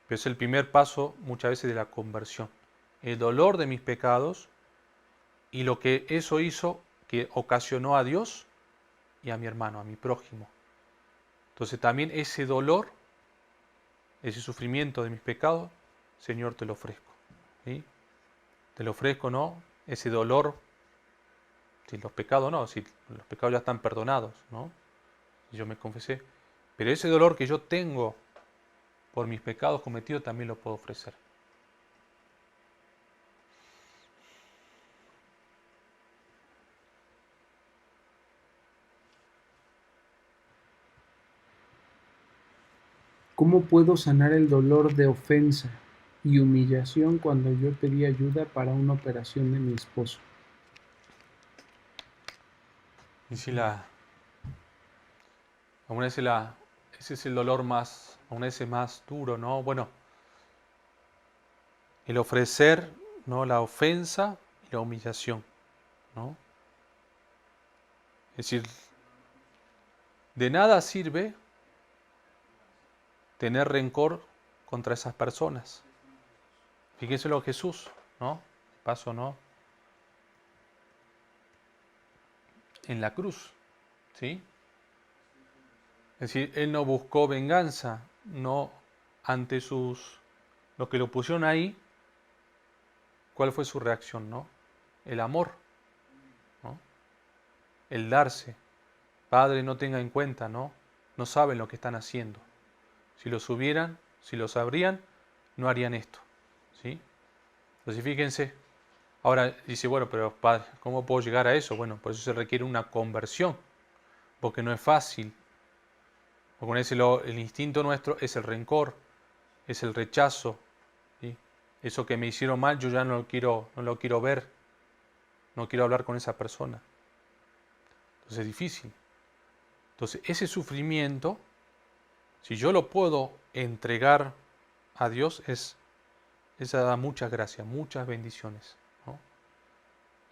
Pero es el primer paso muchas veces de la conversión. El dolor de mis pecados y lo que eso hizo que ocasionó a Dios y a mi hermano, a mi prójimo. Entonces también ese dolor, ese sufrimiento de mis pecados, Señor, te lo ofrezco, ¿sí? Te lo ofrezco, ¿no? Ese dolor, si los pecados no, si los pecados ya están perdonados, ¿no? Y yo me confesé. Pero ese dolor que yo tengo por mis pecados cometidos también lo puedo ofrecer. ¿Cómo puedo sanar el dolor de ofensa y humillación cuando yo pedí ayuda para una operación de mi esposo? Y si aún ese es el dolor más, aún ese más duro, ¿no? Bueno, el ofrecer, ¿no? La ofensa y la humillación, ¿no? Es decir, de nada sirve tener rencor contra esas personas. Fíjense lo Jesús, ¿no? Paso, ¿no? En la cruz, ¿sí? Es decir, él no buscó venganza, no ante lo que lo pusieron ahí, ¿cuál fue su reacción, no? El amor, ¿no? El darse. Padre, no tenga en cuenta, ¿no? No saben lo que están haciendo. Si lo subieran, si lo sabrían, no harían esto, ¿sí? Entonces fíjense. Ahora dice, bueno, pero padre, ¿cómo puedo llegar a eso? Bueno, por eso se requiere una conversión, porque no es fácil. Porque el instinto nuestro es el rencor, es el rechazo, ¿sí? Eso que me hicieron mal, yo ya no lo quiero ver, no quiero hablar con esa persona. Entonces es difícil. Entonces ese sufrimiento, si yo lo puedo entregar a Dios, esa da muchas gracias, muchas bendiciones, ¿no?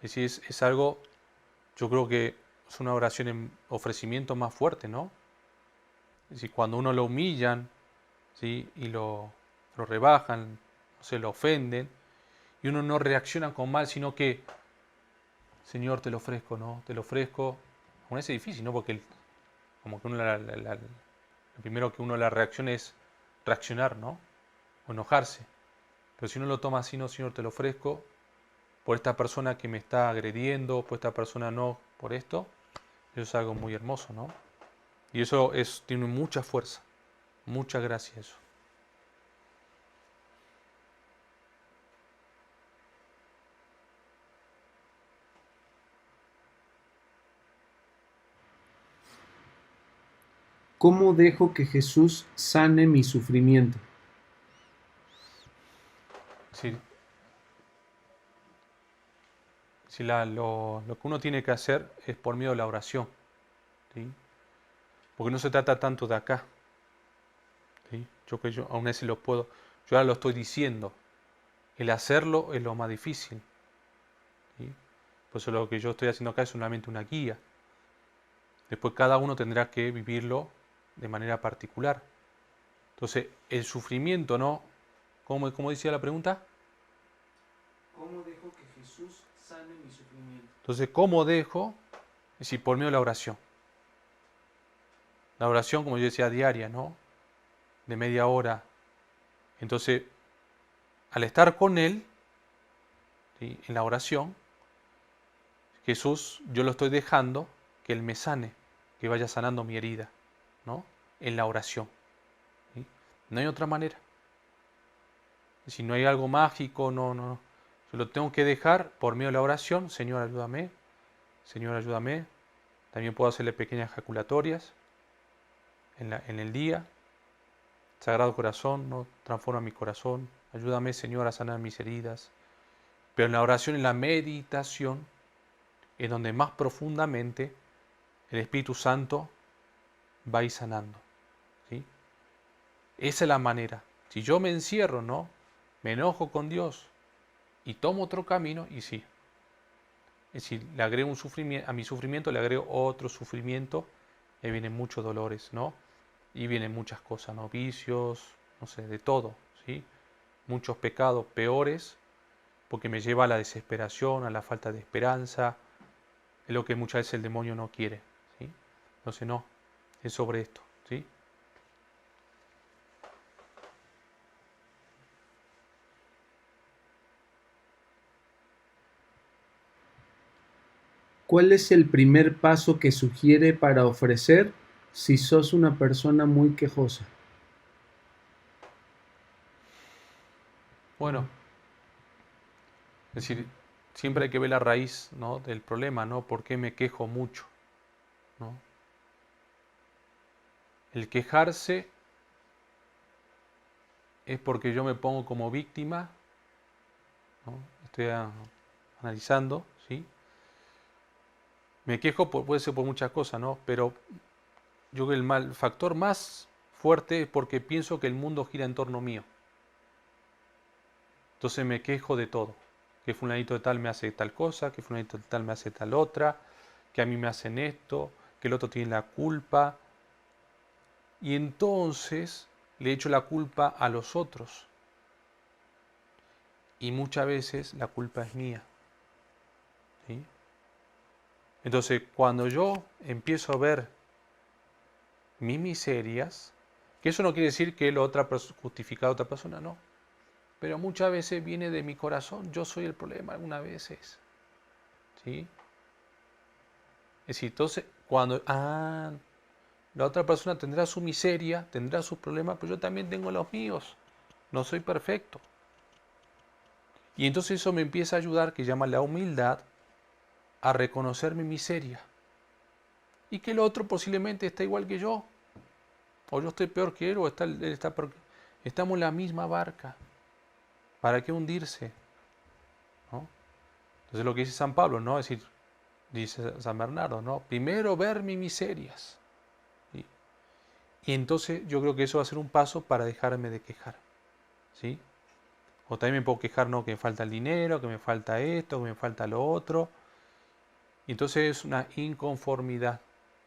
Es decir, es algo, yo creo que es una oración en ofrecimiento más fuerte, ¿no? Es decir, cuando uno lo humillan, ¿sí? Y lo rebajan, no se lo ofenden, y uno no reacciona con mal, sino que, Señor, te lo ofrezco, ¿no? Te lo ofrezco. Aún es difícil, ¿no? Porque como que uno lo primero que uno la reacciona es reaccionar, ¿no? O enojarse. Pero si uno lo toma así, no, Señor, te lo ofrezco por esta persona que me está agrediendo, por esta persona no, por esto, eso es algo muy hermoso, ¿no? Y eso tiene mucha fuerza, mucha gracia eso. ¿Cómo dejo que Jesús sane mi sufrimiento? Sí, si lo que uno tiene que hacer es por medio de la oración, ¿sí? Porque no se trata tanto de acá, ¿sí? Yo aún así lo puedo, yo ahora lo estoy diciendo, el hacerlo es lo más difícil, ¿sí? Por eso lo que yo estoy haciendo acá es solamente una guía, Después cada uno tendrá que vivirlo de manera particular. Entonces, el sufrimiento, ¿no? ¿Cómo decía la pregunta? ¿Cómo dejo que Jesús sane mi sufrimiento? Entonces, ¿cómo dejo? Es decir, por medio de la oración. La oración, como yo decía, diaria, ¿no? De media hora. Entonces, al estar con Él, ¿sí?, en la oración, Jesús, yo lo estoy dejando que Él me sane, que vaya sanando mi herida, ¿no? En la oración. ¿Sí? No hay otra manera. Si no hay algo mágico, no. Yo lo tengo que dejar por medio de la oración. Señor, ayúdame. Señor, ayúdame. También puedo hacerle pequeñas ejaculatorias en el día. Sagrado Corazón, ¿no? Transforma mi corazón. Ayúdame, Señor, a sanar mis heridas. Pero en la oración, en la meditación, es donde más profundamente el Espíritu Santo va a ir sanando. ¿Sí? Esa es la manera. Si yo me encierro, ¿no? Me enojo con Dios y tomo otro camino, y sí. Es decir, le agrego un sufrimiento, a mi sufrimiento le agrego otro sufrimiento, y vienen muchos dolores, ¿no? Y vienen muchas cosas, ¿no? Vicios, no sé, de todo, ¿sí? Muchos pecados peores, porque me lleva a la desesperación, a la falta de esperanza, es lo que muchas veces el demonio no quiere, ¿sí? Entonces no, es sobre esto, ¿sí? ¿Cuál es el primer paso que sugiere para ofrecer si sos una persona muy quejosa? Bueno, es decir, siempre hay que ver la raíz, ¿no?, del problema, ¿no? ¿Por qué me quejo mucho? ¿No? El quejarse es porque yo me pongo como víctima, ¿no? Estoy analizando, ¿sí? Me quejo, puede ser por muchas cosas, ¿no? Pero yo creo que el factor más fuerte es porque pienso que el mundo gira en torno mío. Entonces me quejo de todo. Que fulanito de tal me hace tal cosa, que fulanito de tal me hace tal otra, que a mí me hacen esto, que el otro tiene la culpa. Y entonces le echo la culpa a los otros. Y muchas veces la culpa es mía. ¿Sí? Entonces, cuando yo empiezo a ver mis miserias, que eso no quiere decir que la otra justifica a otra persona, no. Pero muchas veces viene de mi corazón, yo soy el problema algunas veces. ¿Sí? Es decir, entonces, cuando la otra persona tendrá su miseria, tendrá sus problemas, pero yo también tengo los míos. No soy perfecto. Y entonces eso me empieza a ayudar, que llama la humildad, a reconocer mi miseria. Y que el otro posiblemente está igual que yo. O yo estoy peor que él, o él está peor. Estamos en la misma barca. ¿Para qué hundirse? ¿No? Entonces lo que dice San Pablo, ¿no? Es decir, dice San Bernardo, ¿no? Primero ver mis miserias. ¿Sí? Y entonces yo creo que eso va a ser un paso para dejarme de quejar. ¿Sí? O también me puedo quejar, ¿no?, que me falta el dinero, que me falta esto, que me falta lo otro. Y entonces es una inconformidad.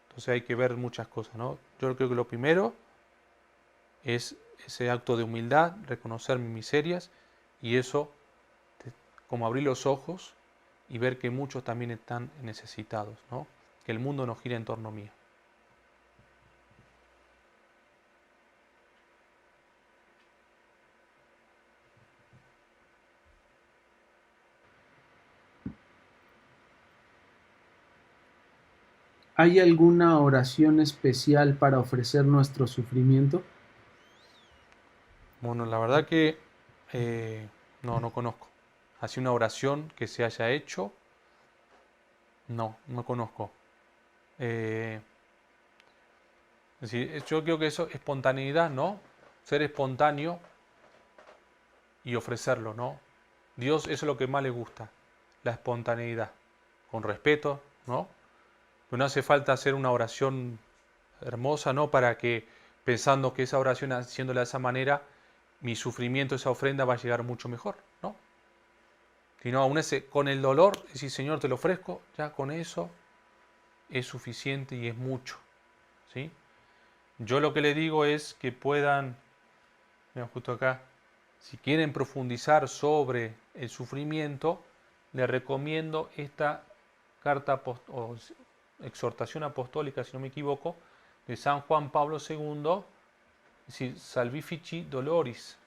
Entonces hay que ver muchas cosas, ¿no? Yo creo que lo primero es ese acto de humildad, reconocer mis miserias, y eso, como abrir los ojos y ver que muchos también están necesitados, ¿no? Que el mundo no gira en torno mío. ¿Hay alguna oración especial para ofrecer nuestro sufrimiento? Bueno, la verdad que no conozco. Así una oración que se haya hecho, no conozco. Eh, es decir, yo creo que eso es espontaneidad, ¿no? Ser espontáneo y ofrecerlo, ¿no? Dios, eso es lo que más le gusta, la espontaneidad, con respeto, ¿no? Pero no hace falta hacer una oración hermosa, ¿no? Para que, pensando que esa oración, haciéndola de esa manera, mi sufrimiento, esa ofrenda va a llegar mucho mejor, ¿no? Sino aún ese, con el dolor, decir, Señor, te lo ofrezco, ya con eso, es suficiente y es mucho, ¿sí? Yo lo que le digo es que puedan, mira, justo acá, si quieren profundizar sobre el sufrimiento, les recomiendo esta carta o exhortación apostólica, si no me equivoco, de San Juan Pablo II, es decir, Salvifici Doloris,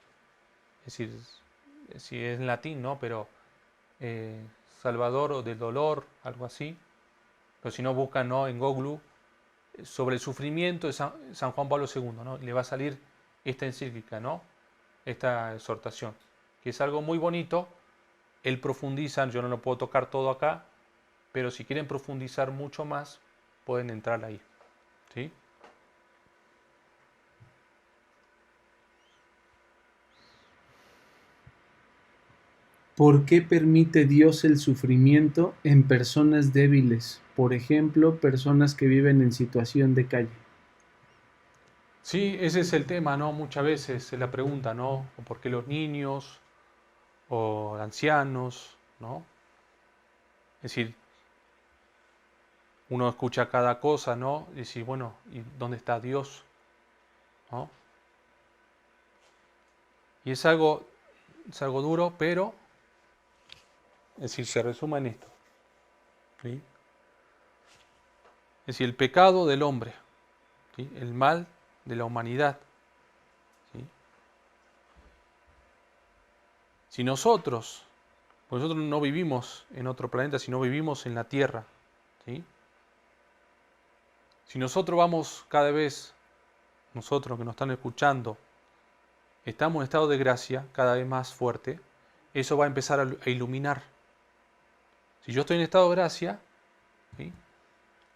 es decir, es en latín, ¿no? Pero Salvador o del dolor, algo así. Pero si no buscan, ¿no?, en Google sobre el sufrimiento de San Juan Pablo II, ¿no? Le va a salir esta encíclica, ¿no? Esta exhortación, que es algo muy bonito. Él profundiza, yo no lo puedo tocar todo acá, pero si quieren profundizar mucho más, pueden entrar ahí, ¿sí? ¿Por qué permite Dios el sufrimiento en personas débiles? Por ejemplo, personas que viven en situación de calle. Sí, ese es el tema, ¿no? Muchas veces se la pregunta, ¿no? ¿O por qué los niños o ancianos, ¿no? Es decir, uno escucha cada cosa, ¿no? Y dice, bueno, ¿y dónde está Dios? ¿No? Y es algo duro, pero, es decir, se resume en esto, ¿sí? Es decir, el pecado del hombre, ¿sí? El mal de la humanidad, ¿sí? Si nosotros, pues nosotros no vivimos en otro planeta, sino vivimos en la Tierra, ¿sí? Si nosotros vamos cada vez, nosotros que nos están escuchando, estamos en estado de gracia cada vez más fuerte, eso va a empezar a iluminar. Si yo estoy en estado de gracia, ¿sí?,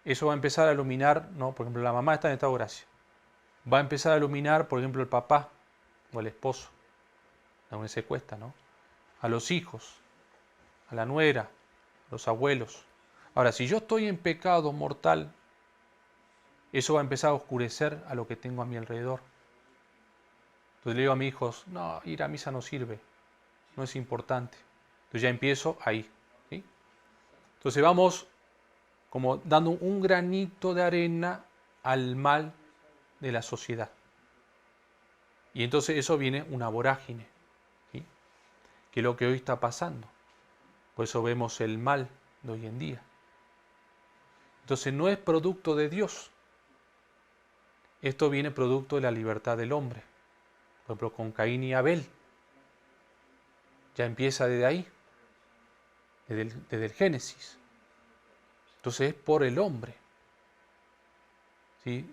eso va a empezar a iluminar, ¿no? Por ejemplo, la mamá está en estado de gracia. Va a empezar a iluminar, por ejemplo, el papá o el esposo, a donde se cuesta, ¿no? A los hijos, a la nuera, a los abuelos. Ahora, si yo estoy en pecado mortal, eso va a empezar a oscurecer a lo que tengo a mi alrededor. Entonces le digo a mis hijos, no, ir a misa no sirve, no es importante. Entonces ya empiezo ahí, ¿sí? Entonces vamos como dando un granito de arena al mal de la sociedad. Y entonces eso viene una vorágine, ¿sí?, que es lo que hoy está pasando. Por eso vemos el mal de hoy en día. Entonces no es producto de Dios. Esto viene producto de la libertad del hombre. Por ejemplo, con Caín y Abel. Ya empieza desde ahí, desde el Génesis. Entonces es por el hombre, ¿sí?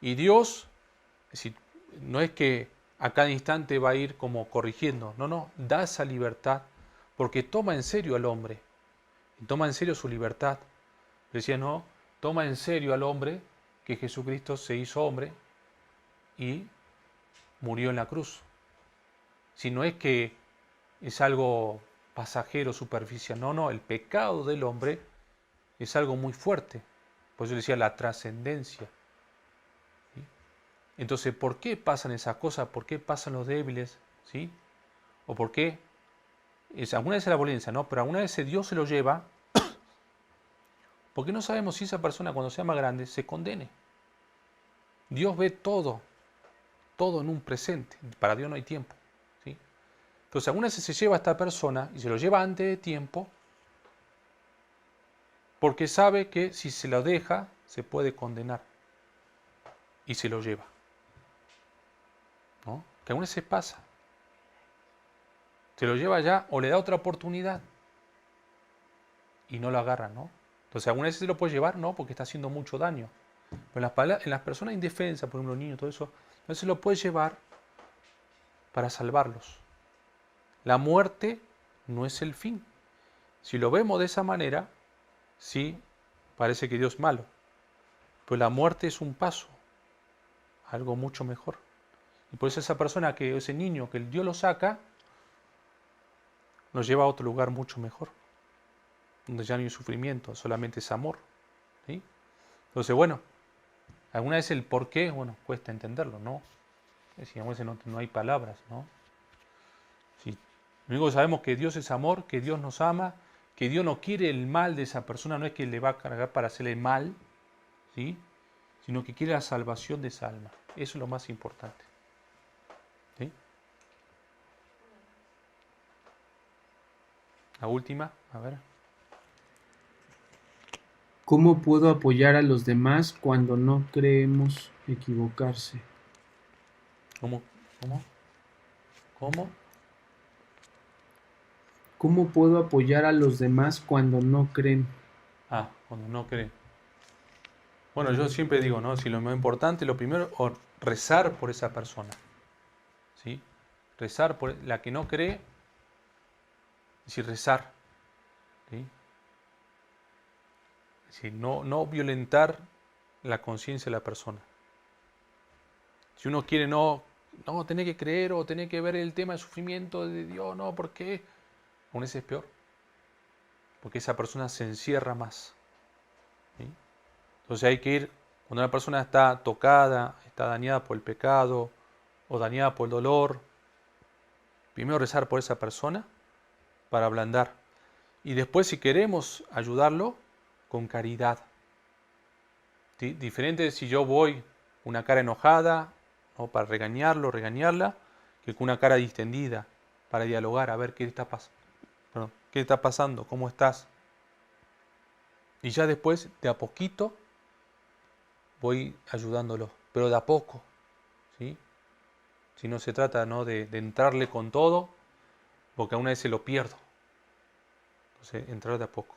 Y Dios, es decir, no es que a cada instante va a ir como corrigiendo, no, da esa libertad porque toma en serio al hombre, y toma en serio su libertad. Decía, no, toma en serio al hombre que Jesucristo se hizo hombre y murió en la cruz. Si no es que es algo pasajero, superficial, no, el pecado del hombre es algo muy fuerte. Por eso decía la trascendencia. ¿Sí? Entonces, ¿por qué pasan esas cosas? ¿Por qué pasan los débiles? ¿Sí? ¿O por qué? Alguna vez es la violencia, ¿no? Pero alguna vez Dios se lo lleva porque no sabemos si esa persona cuando sea más grande se condene. Dios ve todo en un presente. Para Dios no hay tiempo, ¿sí? Entonces, alguna vez se lleva a esta persona y se lo lleva antes de tiempo porque sabe que si se lo deja se puede condenar y se lo lleva, ¿no? Que alguna vez se pasa. Se lo lleva ya o le da otra oportunidad y no lo agarra, ¿no? Entonces, alguna vez se lo puede llevar, no, porque está haciendo mucho daño. Pero en las personas indefensas, por ejemplo, los niños, todo eso, no se lo puede llevar para salvarlos. La muerte no es el fin. Si lo vemos de esa manera, sí, parece que Dios es malo. Pero la muerte es un paso, algo mucho mejor. Y por eso esa persona, ese niño que Dios lo saca, nos lleva a otro lugar mucho mejor, donde ya no hay sufrimiento, solamente es amor, ¿sí? Entonces, bueno, alguna vez el por qué, bueno, cuesta entenderlo, ¿no? Es decir, a veces no hay palabras, ¿no? Sí. Lo único que sabemos es que Dios es amor, que Dios nos ama que Dios no quiere el mal de esa persona, no es que le va a cargar para hacerle mal, ¿sí? Sino que quiere la salvación de esa alma. Eso es lo más importante. ¿Sí? La última, a ver. ¿Cómo puedo apoyar a los demás cuando no creemos equivocarse? ¿Cómo? ¿Cómo? ¿Cómo? ¿Cómo puedo apoyar a los demás cuando no creen? Ah, cuando no cree. Bueno, yo siempre digo, ¿no? Si lo más importante, lo primero, rezar por esa persona. ¿Sí? Rezar por la que no cree, es decir, rezar. ¿Sí? Es decir, no violentar la conciencia de la persona. Si uno quiere no tener que creer o tener que ver el tema del sufrimiento de Dios, no, ¿por qué? Aún ese es peor. Porque esa persona se encierra más. ¿Sí? Entonces hay que ir, cuando una persona está tocada, está dañada por el pecado o dañada por el dolor, primero rezar por esa persona para ablandar. Y después, si queremos ayudarlo, con caridad. ¿Sí? Diferente si yo voy una cara enojada, ¿no? Para regañarlo, regañarla, que con una cara distendida, para dialogar, a ver qué qué está pasando, cómo estás. Y ya después, de a poquito, voy ayudándolo, pero de a poco. ¿Sí? Si no se trata, ¿no? de entrarle con todo, porque a una vez se lo pierdo. Entonces, entrar de a poco.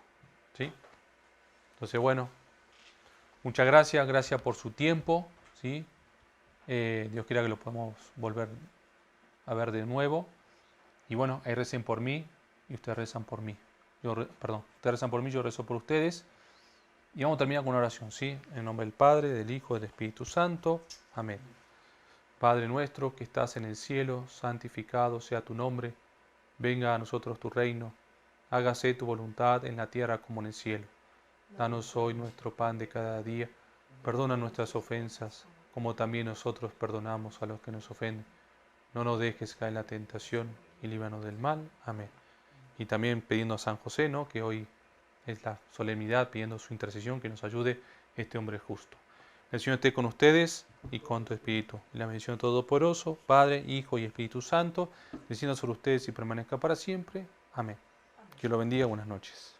¿Sí? Entonces, bueno, muchas gracias por su tiempo. ¿Sí? Dios quiera que lo podamos volver a ver de nuevo. Y bueno, ahí recen por mí y ustedes rezan por mí. Perdón, ustedes rezan por mí, yo rezo por ustedes. Y vamos a terminar con una oración, ¿sí? En nombre del Padre, del Hijo y del Espíritu Santo. Amén. Padre nuestro que estás en el cielo, santificado sea tu nombre. Venga a nosotros tu reino. Hágase tu voluntad en la tierra como en el cielo. Danos hoy nuestro pan de cada día. Perdona nuestras ofensas, como también nosotros perdonamos a los que nos ofenden. No nos dejes caer en la tentación y líbranos del mal. Amén. Y también pidiendo a San José, ¿no? Que hoy es la solemnidad, pidiendo su intercesión, que nos ayude este hombre justo. El Señor esté con ustedes y con tu espíritu. Y la bendición todopoderoso, Padre, Hijo y Espíritu Santo, descienda sobre ustedes y permanezca para siempre. Amén. Que lo bendiga. Buenas noches.